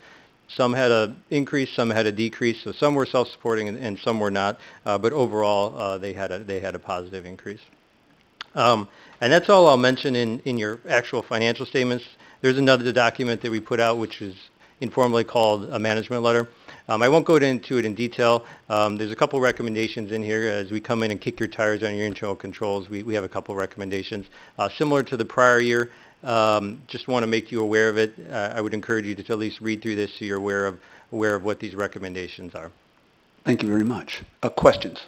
Some had an increase, some had a decrease, so some were self-supporting and some were not, but overall they had a positive increase. And that's all I'll mention in your actual financial statements. There's another document that we put out which is informally called a management letter. I won't go into it in detail. There's a couple recommendations in here. As we come in and kick your tires on your internal controls, we have a couple recommendations. Similar to the prior year, just want to make you aware of it. I would encourage you to at least read through this so you're aware of what these recommendations are. Thank you very much. Questions?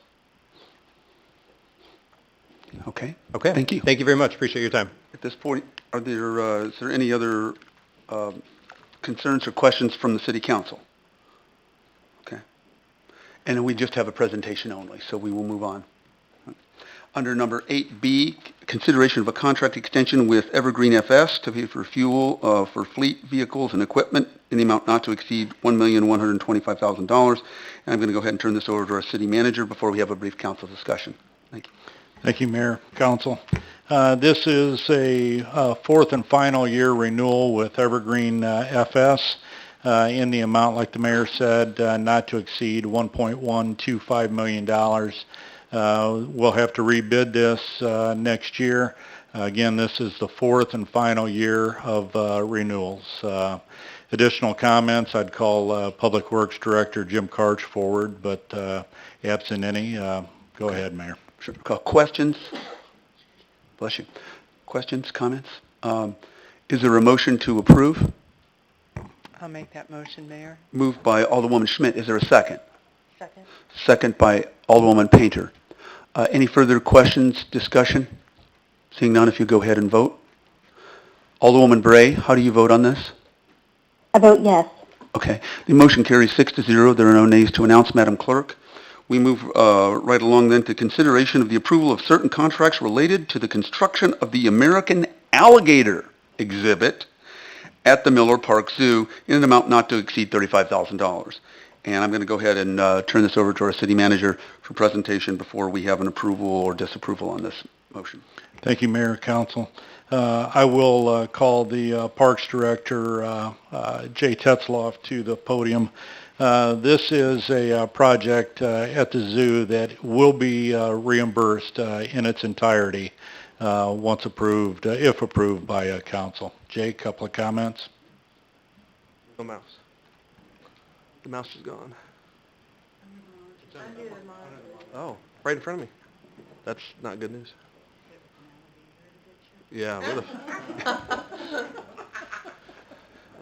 Okay. Okay. Thank you. Thank you very much. Appreciate your time. At this point, is there any other concerns or questions from the City Council? Okay. And we just have a presentation only, so we will move on. Under number 8B, consideration of a contract extension with Evergreen FS to pay for fuel for fleet vehicles and equipment in the amount not to exceed $1,125,000. And I'm going to go ahead and turn this over to our city manager before we have a brief council discussion. Thank you. Thank you, Mayor, Council. This is a fourth and final year renewal with Evergreen FS in the amount, like the mayor said, not to exceed $1.125 million. We'll have to rebid this next year. Again, this is the fourth and final year of renewals. Additional comments, I'd call Public Works Director Jim Karch forward, but absent any, go ahead, Mayor. Sure. Questions? Bless you. Questions, comments? Is there a motion to approve? I'll make that motion, Mayor. Moved by Alderwoman Schmidt. Is there a second? Second. Second by Alderwoman Painter. Any further questions, discussion? Seeing none, if you go ahead and vote. Alderwoman Bray, how do you vote on this? I vote yes. Okay. The motion carries 6-0. There are no nays to announce, Madam Clerk. We move right along then to consideration of the approval of certain contracts related to the construction of the American Alligator exhibit at the Miller Park Zoo in an amount not to exceed $35,000. And I'm going to go ahead and turn this over to our city manager for presentation before we have an approval or disapproval on this motion. Thank you, Mayor, Council. I will call the Parks Director, Jay Tetzloff, to the podium. This is a project at the zoo that will be reimbursed in its entirety once approved, if approved by council. Jay, a couple of comments? No mouse. The mouse is gone. Oh, right in front of me. That's not good news. Yeah, what if...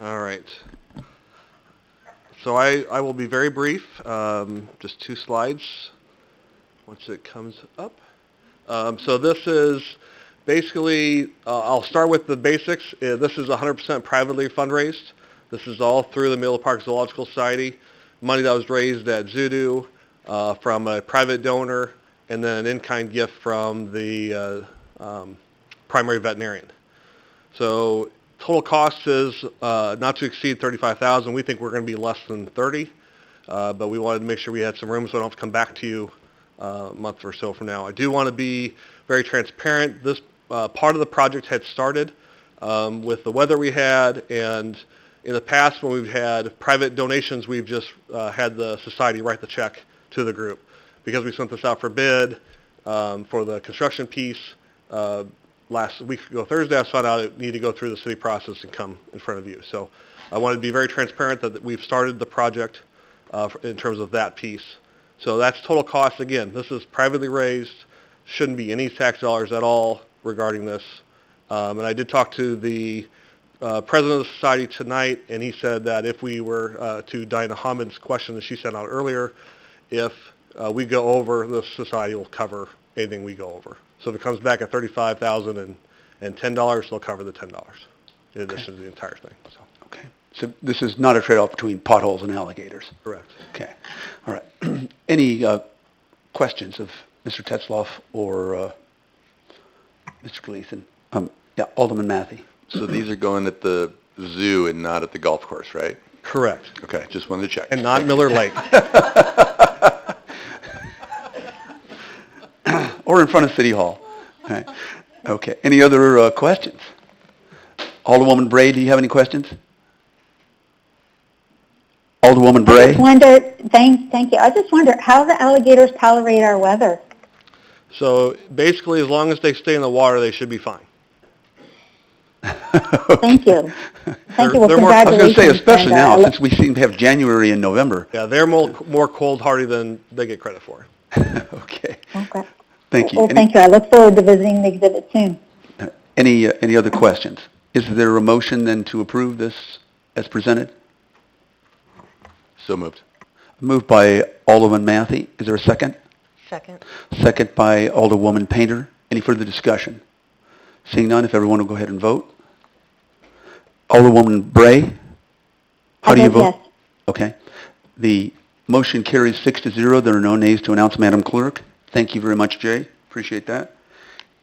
All right. So I will be very brief, just 2 slides once it comes up. So this is basically, I'll start with the basics. This is 100% privately fundraised. This is all through the Miller Park Zoological Society. Money that was raised at Zoodoo from a private donor and then an in-kind gift from the primary veterinarian. So total cost is not to exceed $35,000. We think we're going to be less than 30, but we wanted to make sure we had some room so I don't have to come back to you a month or so from now. I do want to be very transparent. This part of the project had started with the weather we had, and in the past when we've had private donations, we've just had the society write the check to the group. Because we sent this out for bid for the construction piece, last week ago Thursday, I found out it needed to go through the city process and come in front of you. So I wanted to be very transparent that we've started the project in terms of that piece. So that's total cost. Again, this is privately raised, shouldn't be any tax dollars at all regarding this. And I did talk to the president of the society tonight, and he said that if we were to Dinah Hammond's question that she sent out earlier, if we go over, the society will cover anything we go over. So if it comes back at $35,010, they'll cover the $10 in addition to the entire thing. So. Okay. So this is not a trade-off between potholes and alligators? Correct. Okay. All right. Any questions of Mr. Tetzloff or Mr. Gleason? Yeah, Alderman Matthey. So these are going at the zoo and not at the golf course, right? Correct. Okay, just wanted to check. And not Miller Lake. Or in front of City Hall. Okay. Okay. Any other questions? Alderwoman Bray, do you have any questions? Alderwoman Bray? I just wonder, thank you. I just wonder how the alligators tolerate our weather. So basically, as long as they stay in the water, they should be fine. Thank you. Thank you. Well, I was going to say, congratulations. especially now, And, since we seem to have January and November. Yeah, they're more cold hardy than they get credit for. Okay. Okay. Thank you. Well, thank you. I look forward to visiting the exhibit soon. Any other questions? Is there a motion then to approve this as presented? So moved. Moved by Alderman Matthey. Is there a second? Second. Second by Alderwoman Painter. Any further discussion? Seeing none, if everyone will go ahead and vote. Alderwoman Bray? How do you vote? Yes. Okay. The motion carries 6-0. There are no nays to announce, Madam Clerk. Thank you very much, Jay. Appreciate that.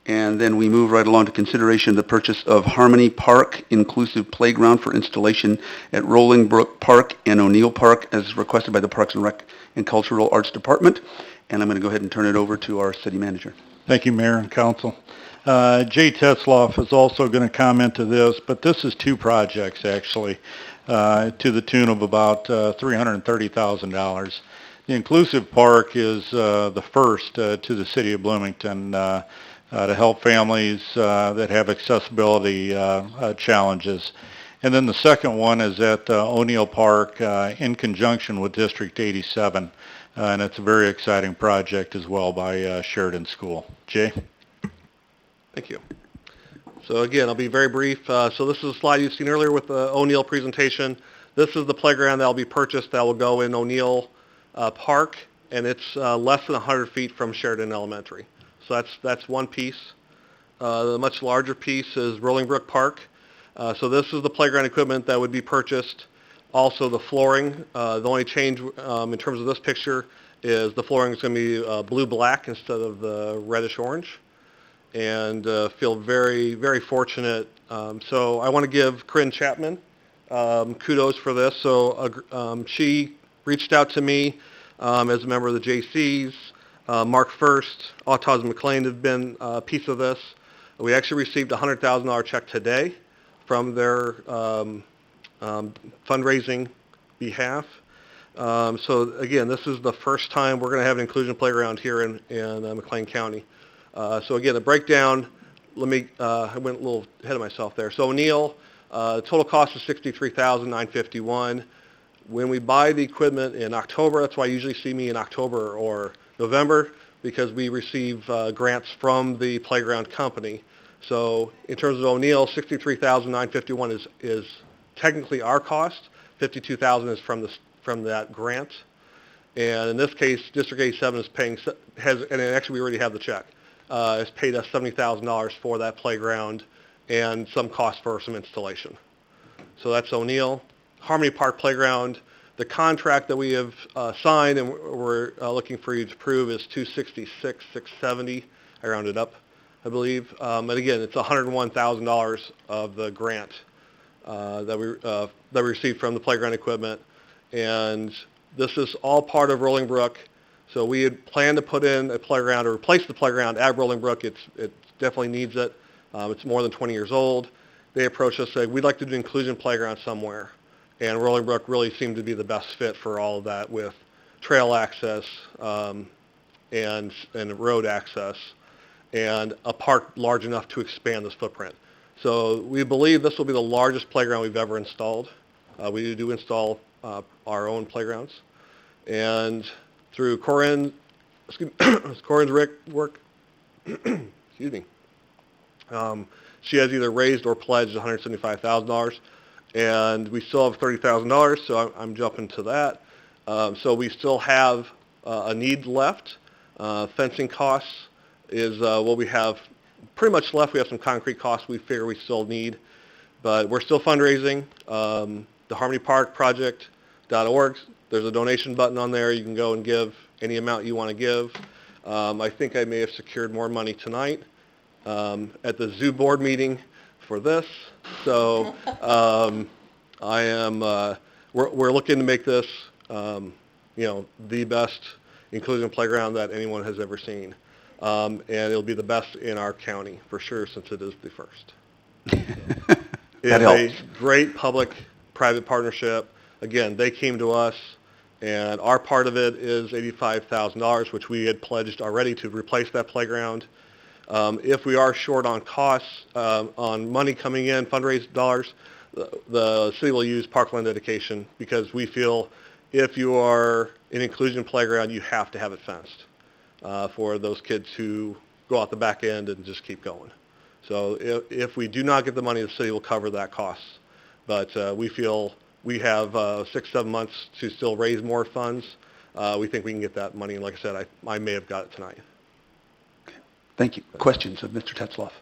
And then we move right along to consideration of the purchase of Harmony Park Inclusive Playground for installation at Rolling Brook Park and O'Neill Park as requested by the Parks and Rec and Cultural Arts Department. And I'm going to go ahead and turn it over to our city manager. Thank you, Mayor and Council. Jay Tetzloff is also going to comment to this, but this is two projects, actually, to the tune of about $330,000. The Inclusive Park is the first to the city of Bloomington to help families that have accessibility challenges. And then the second one is at O'Neill Park in conjunction with District 87. And it's a very exciting project as well by Sheridan School. Jay? Thank you. So again, I'll be very brief. So this is a slide you've seen earlier with the O'Neill presentation. This is the playground that will be purchased that will go in O'Neill Park, and it's less than 100 feet from Sheridan Elementary. So that's one piece. The much larger piece is Rolling Brook Park. So this is the playground equipment that would be purchased. Also the flooring. The only change in terms of this picture is the flooring is going to be blue-black instead of the reddish-orange. And feel very, very fortunate. So I want to give Corinne Chapman kudos for this. So she reached out to me as a member of the JCs. Mark First, Autism McLean have been a piece of this. We actually received a $100,000 check today from their fundraising behalf. So again, this is the first time we're going to have an inclusion playground here in McLean County. So again, the breakdown, I went a little ahead of myself there. So O'Neill, total cost is $63,951. When we buy the equipment in October, that's why you usually see me in October or November, because we receive grants from the playground company. So in terms of O'Neill, $63,951 is technically our cost. $52,000 is from that grant. And in this case, District 87 is paying, and actually we already have the check, has paid us $70,000 for that playground and some cost for some installation. So that's O'Neill. Harmony Park Playground, the contract that we have signed and we're looking for you to approve is $266,670. I rounded up, I believe. And again, it's $101,000 of the grant that we received from the playground equipment. And this is all part of Rolling Brook. So we had planned to put in a playground or replace the playground at Rolling Brook. It definitely needs it. It's more than 20 years old. They approached us saying, we'd like to do an inclusion playground somewhere. And Rolling Brook really seemed to be the best fit for all of that with trail access and road access and a park large enough to expand this footprint. So we believe this will be the largest playground we've ever installed. We do install our own playgrounds. And through Corinne's work, excuse me, she has either raised or pledged $175,000, and we still have $30,000, so I'm jumping to that. So we still have a need left. Fencing costs is what we have pretty much left. We have some concrete costs we figure we still need, but we're still fundraising. The Harmony Park Project.org, there's a donation button on there. You can go and give any amount you want to give. I think I may have secured more money tonight at the zoo board meeting for this. So we're looking to make this, the best inclusion playground that anyone has ever seen. And it'll be the best in our county for sure, since it is the first. It's a great public-private partnership. Again, they came to us, and our part of it is $85,000, which we had pledged already to replace that playground. If we are short on costs, on money coming in, fundraised dollars, the city will use parkland dedication, because we feel if you are an inclusion playground, you have to have it fenced for those kids who go out the back end and just keep going. So if we do not get the money, the city will cover that cost. But we feel we have 6-7 months to still raise more funds. We think we can get that money, and like I said, I may have got it tonight. Thank you. Questions of Mr. Tetzloff?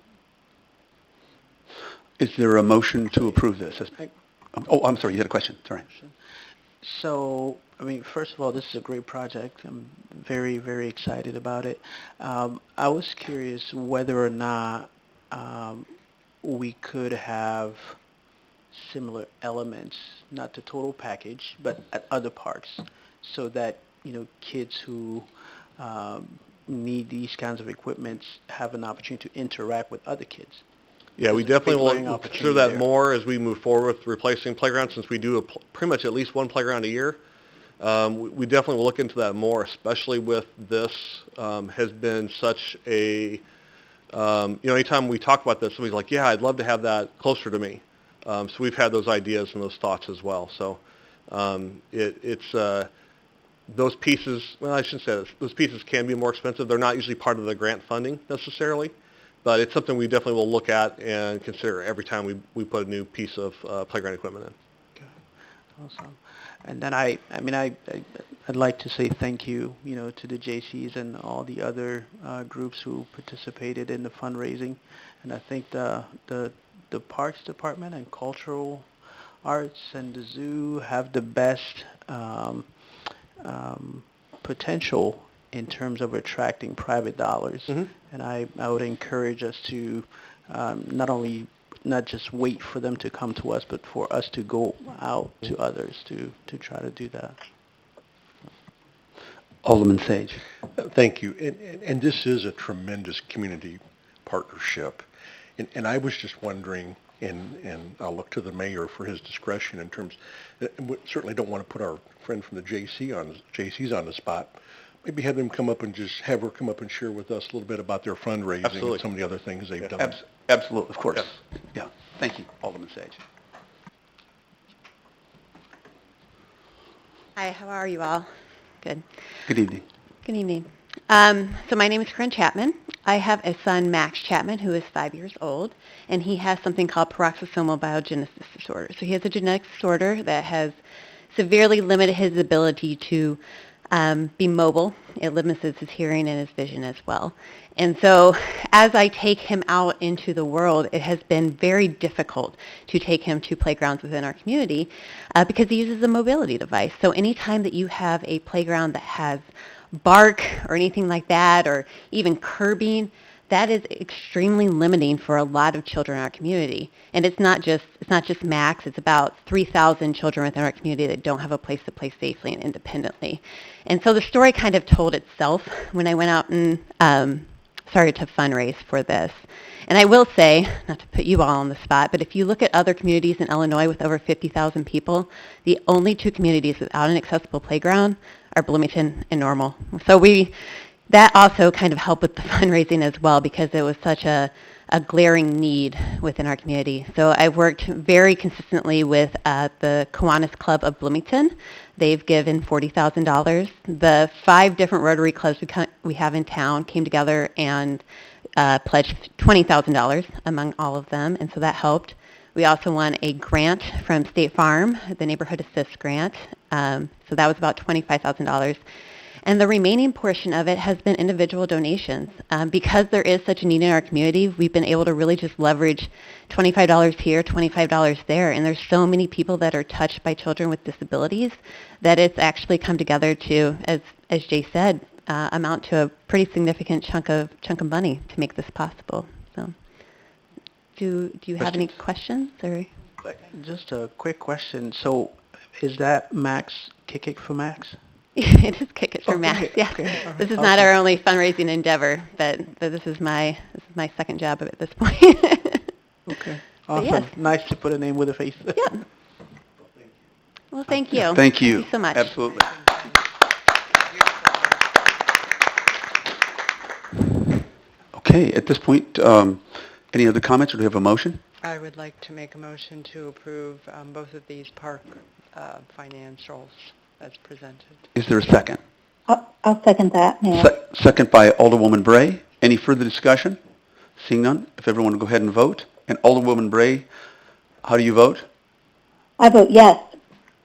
Is there a motion to approve this? Oh, I'm sorry, you had a question. Sorry. So, I mean, first of all, this is a great project. I'm very, very excited about it. I was curious whether or not we could have similar elements, not the total package, but at other parks, so that, kids who need these kinds of equipments have an opportunity to interact with other kids. Yeah, we There's a big definitely learning will consider opportunity that there. more as we move forward with replacing playgrounds, since we do pretty much at least one playground a year. We definitely will look into that more, especially with this, has been such a, anytime we talk about this, somebody's like, yeah, I'd love to have that closer to me. So we've had those ideas and those thoughts as well. So it's those pieces, well, I shouldn't say this, those pieces can be more expensive. They're not usually part of the grant funding necessarily, but it's something we definitely will look at and consider every time we put a new piece of playground equipment in. Awesome. And then I'd like to say thank you, to the JCs and all the other groups who participated in the fundraising. And I think the Parks Department and Cultural Arts and the zoo have the best potential in terms of attracting private dollars. Mm-hmm. And I would encourage us to not just wait for them to come to us, but for us to go out to others to try to do that. Alderman Sage. Thank you. And this is a tremendous community partnership. And I was just wondering, and I'll look to the mayor for his discretion in terms, we certainly don't want to put our friend from the JCs on the spot. Maybe have them come up and have her come up and share with us a little bit about their fundraising Absolutely. and some of the other things they've done. Absolutely, of course. Yes. Yeah, thank you, Alderman Sage. Hi, how are you all? Good. Good evening. Good evening. So my name is Corinne Chapman. I have a son, Max Chapman, who is 5 years old, and he has something called paroxysmal biogenesis disorder. So he has a genetic disorder that has severely limited his ability to be mobile. It limits his hearing and his vision as well. And so as I take him out into the world, it has been very difficult to take him to playgrounds within our community because he uses a mobility device. So anytime that you have a playground that has bark or anything like that, or even curbing, that is extremely limiting for a lot of children in our community. And it's not just Max, it's about 3,000 children within our community that don't have a place to play safely and independently. And so the story kind of told itself when I went out and started to fundraise for this. And I will say, not to put you all on the spot, but if you look at other communities in Illinois with over 50,000 people, the only two communities without an accessible playground are Bloomington and Normal. So that also kind of helped with the fundraising as well because it was such a glaring need within our community. So I've worked very consistently with the Kiwanis Club of Bloomington. They've given $40,000. The 5 different Rotary clubs we have in town came together and pledged $20,000 among all of them, and so that helped. We also won a grant from State Farm, the Neighborhood Assist Grant, so that was about $25,000. And the remaining portion of it has been individual donations. Because there is such a need in our community, we've been able to really just leverage $25 here, $25 there, and there's so many people that are touched by children with disabilities that it's actually come together to, as Jay said, amount to a pretty significant chunk of money to make this possible. So, do you have any questions or? Just a quick question. So, is that Max Kick It for Max? It is Kick It for Max. Okay, Yeah. okay, all right, This is awesome. not our only fundraising endeavor, but this is my second job at this point. Okay. But Awesome. yes. Nice to put a name with a face. Yeah. Well, thank you. Thank you. Thank you so much. Absolutely. Okay, at this point, any other comments, or do we have a motion? I would like to make a motion to approve both of these park financials as presented. Is there a second? I'll second that, Mayor. Second by Alderwoman Bray. Any further discussion? Seeing none, if everyone will go ahead and vote. And Alderwoman Bray, how do you vote? I vote yes.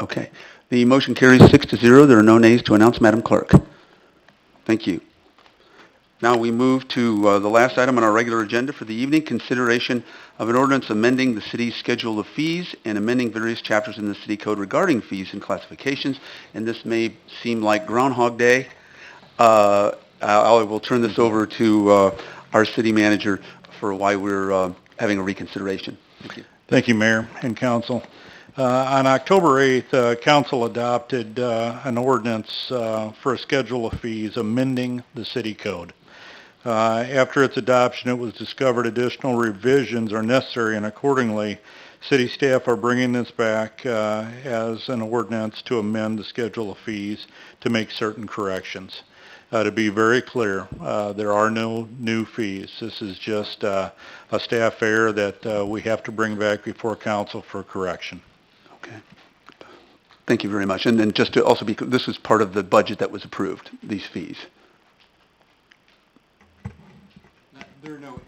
Okay. The motion carries 6-0. There are no nays to announce, Madam Clerk. Thank you. Now we move to the last item on our regular agenda for the evening, consideration of an ordinance amending the city's schedule of fees and amending various chapters in the city code regarding fees and classifications. And this may seem like Groundhog Day. I will turn this over to our city manager for why we're having a reconsideration. Thank you. Thank you, Mayor and Council. On October 8th, Council adopted an ordinance for a schedule of fees amending the city code. After its adoption, it was discovered additional revisions are necessary, and accordingly, city staff are bringing this back as an ordinance to amend the schedule of fees to make certain corrections. To be very clear, there are no new fees. This is just a staff error that we have to bring back before council for correction. Okay. Thank you very much. And then just to also be, this was part of the budget that was approved, these fees.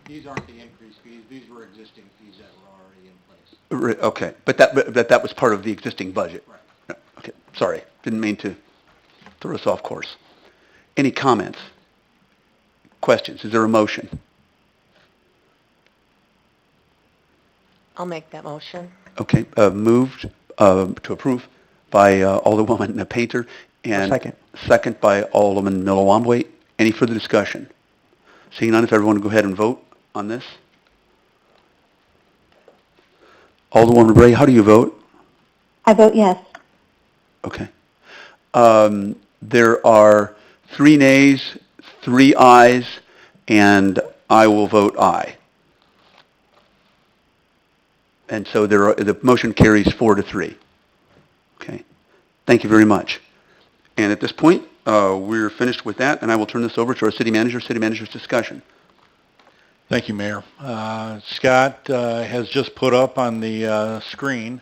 These aren't the increased fees. These were existing fees that were already in place. Okay, but that was part of the existing budget. Right. Okay, sorry, didn't mean to throw us off course. Any comments? Questions? Is there a motion? I'll make that motion. Okay, moved to approve by Alderwoman Painter and second by Alderman Milowambwe. Any further discussion? Seeing none, if everyone would go ahead and vote on this. Alderwoman Bray, how do you vote? I vote yes. Okay. There are 3 nays, 3 ayes, and I will vote aye. And so the motion carries 4-3. Okay. Thank you very much. And at this point, we're finished with that, and I will turn this over to our city manager, city manager's discussion. Thank you, Mayor. Scott has just put up on the screen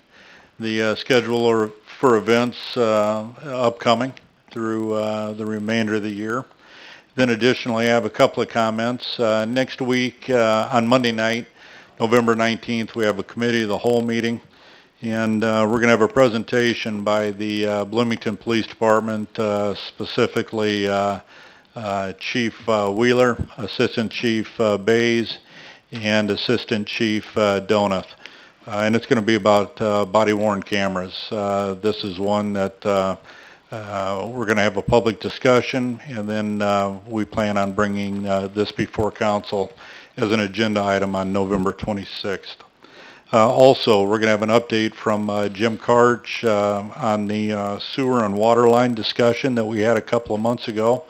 the schedule for events upcoming through the remainder of the year. Then additionally, I have a couple of comments. Next week, on Monday night, November 19th, we have a committee of the whole meeting, and we're going to have a presentation by the Bloomington Police Department, specifically Chief Wheeler, Assistant Chief Bays, and Assistant Chief Donath. And it's going to be about body-worn cameras. This is one that we're going to have a public discussion, and then we plan on bringing this before council as an agenda item on November 26th. Also, we're going to have an update from Jim Karch on the sewer and water line discussion that we had a couple of months ago.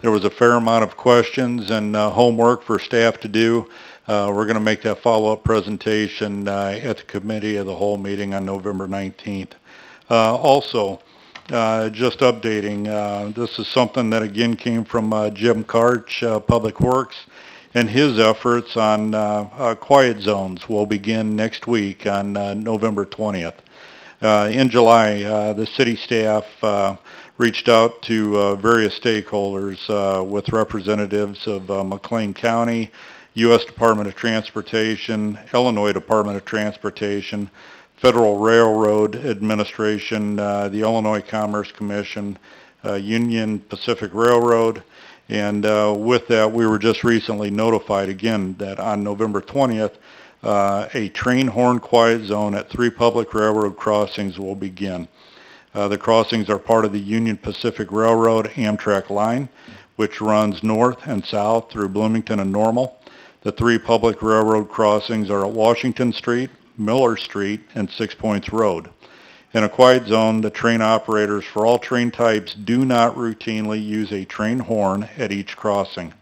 There was a fair amount of questions and homework for staff to do. We're going to make that follow-up presentation at the committee of the whole meeting on November 19th. Also, just updating, this is something that again came from Jim Karch, Public Works, and his efforts on quiet zones will begin next week on November 20th. In July, the city staff reached out to various stakeholders with representatives of McLean County, U.S. Department of Transportation, Illinois Department of Transportation, Federal Railroad Administration, the Illinois Commerce Commission, Union Pacific Railroad, and with that, we were just recently notified again that on November 20th, a train horn quiet zone at 3 public railroad crossings will begin. The crossings are part of the Union Pacific Railroad Amtrak line, which runs north and south through Bloomington and Normal. The 3 public railroad crossings are at Washington Street, Miller Street, and 6 Points Road. In a quiet zone, the train operators for all train types do not routinely use a train horn at each crossing.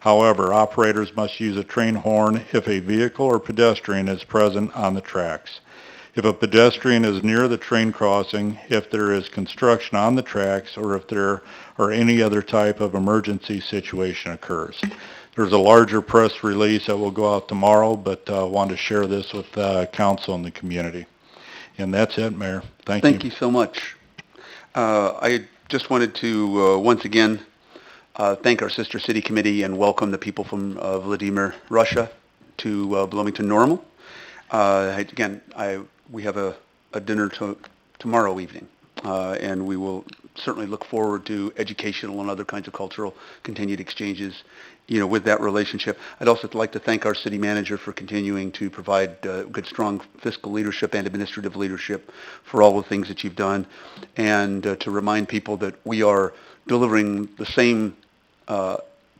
However, operators must use a train horn if a vehicle or pedestrian is present on the tracks. If a pedestrian is near the train crossing, if there is construction on the tracks, or if there or any other type of emergency situation occurs. There's a larger press release that will go out tomorrow, but I wanted to share this with council and the community. And that's it, Mayor. Thank you. Thank you so much. I just wanted to once again thank our sister city committee and welcome the people from Vladimir, Russia to Bloomington Normal. Again, we have a dinner tomorrow evening, and we will certainly look forward to educational and other kinds of cultural continued exchanges, with that relationship. I'd also like to thank our city manager for continuing to provide good, strong fiscal leadership and administrative leadership for all the things that you've done, and to remind people that we are delivering the same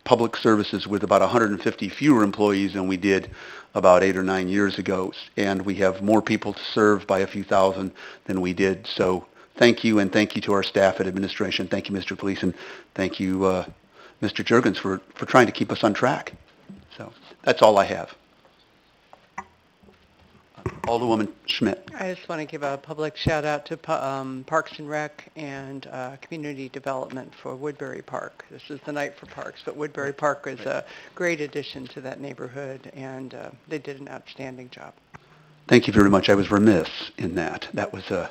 public services with about 150 fewer employees than we did about 8 or 9 years ago, and we have more people to serve by a few thousand than we did. So thank you, and thank you to our staff at administration. Thank you, Mr. Gleason. Thank you, Mr. Juergens, for trying to keep us on track. So that's all I have. Alderwoman Schmidt. I just want to give a public shout out to Parks and Rec and Community Development for Woodbury Park. This is the night for parks, but Woodbury Park is a great addition to that neighborhood, and they did an outstanding job. Thank you very much. I was remiss in that. That was a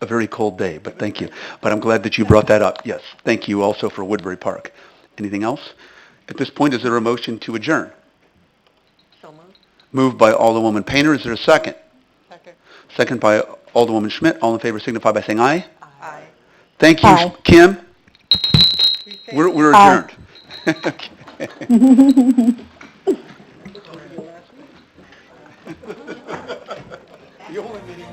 very cold day, but thank you. But I'm glad that you brought that up. Yes, thank you also for Woodbury Park. Anything else? At this point, is there a motion to adjourn? So moved. Moved by Alderwoman Painter. Is there a second? Second. Second by Alderwoman Schmidt. All in favor signify by saying aye. Aye. Thank you, Aye. Kim. We're Aye. adjourned. The only meeting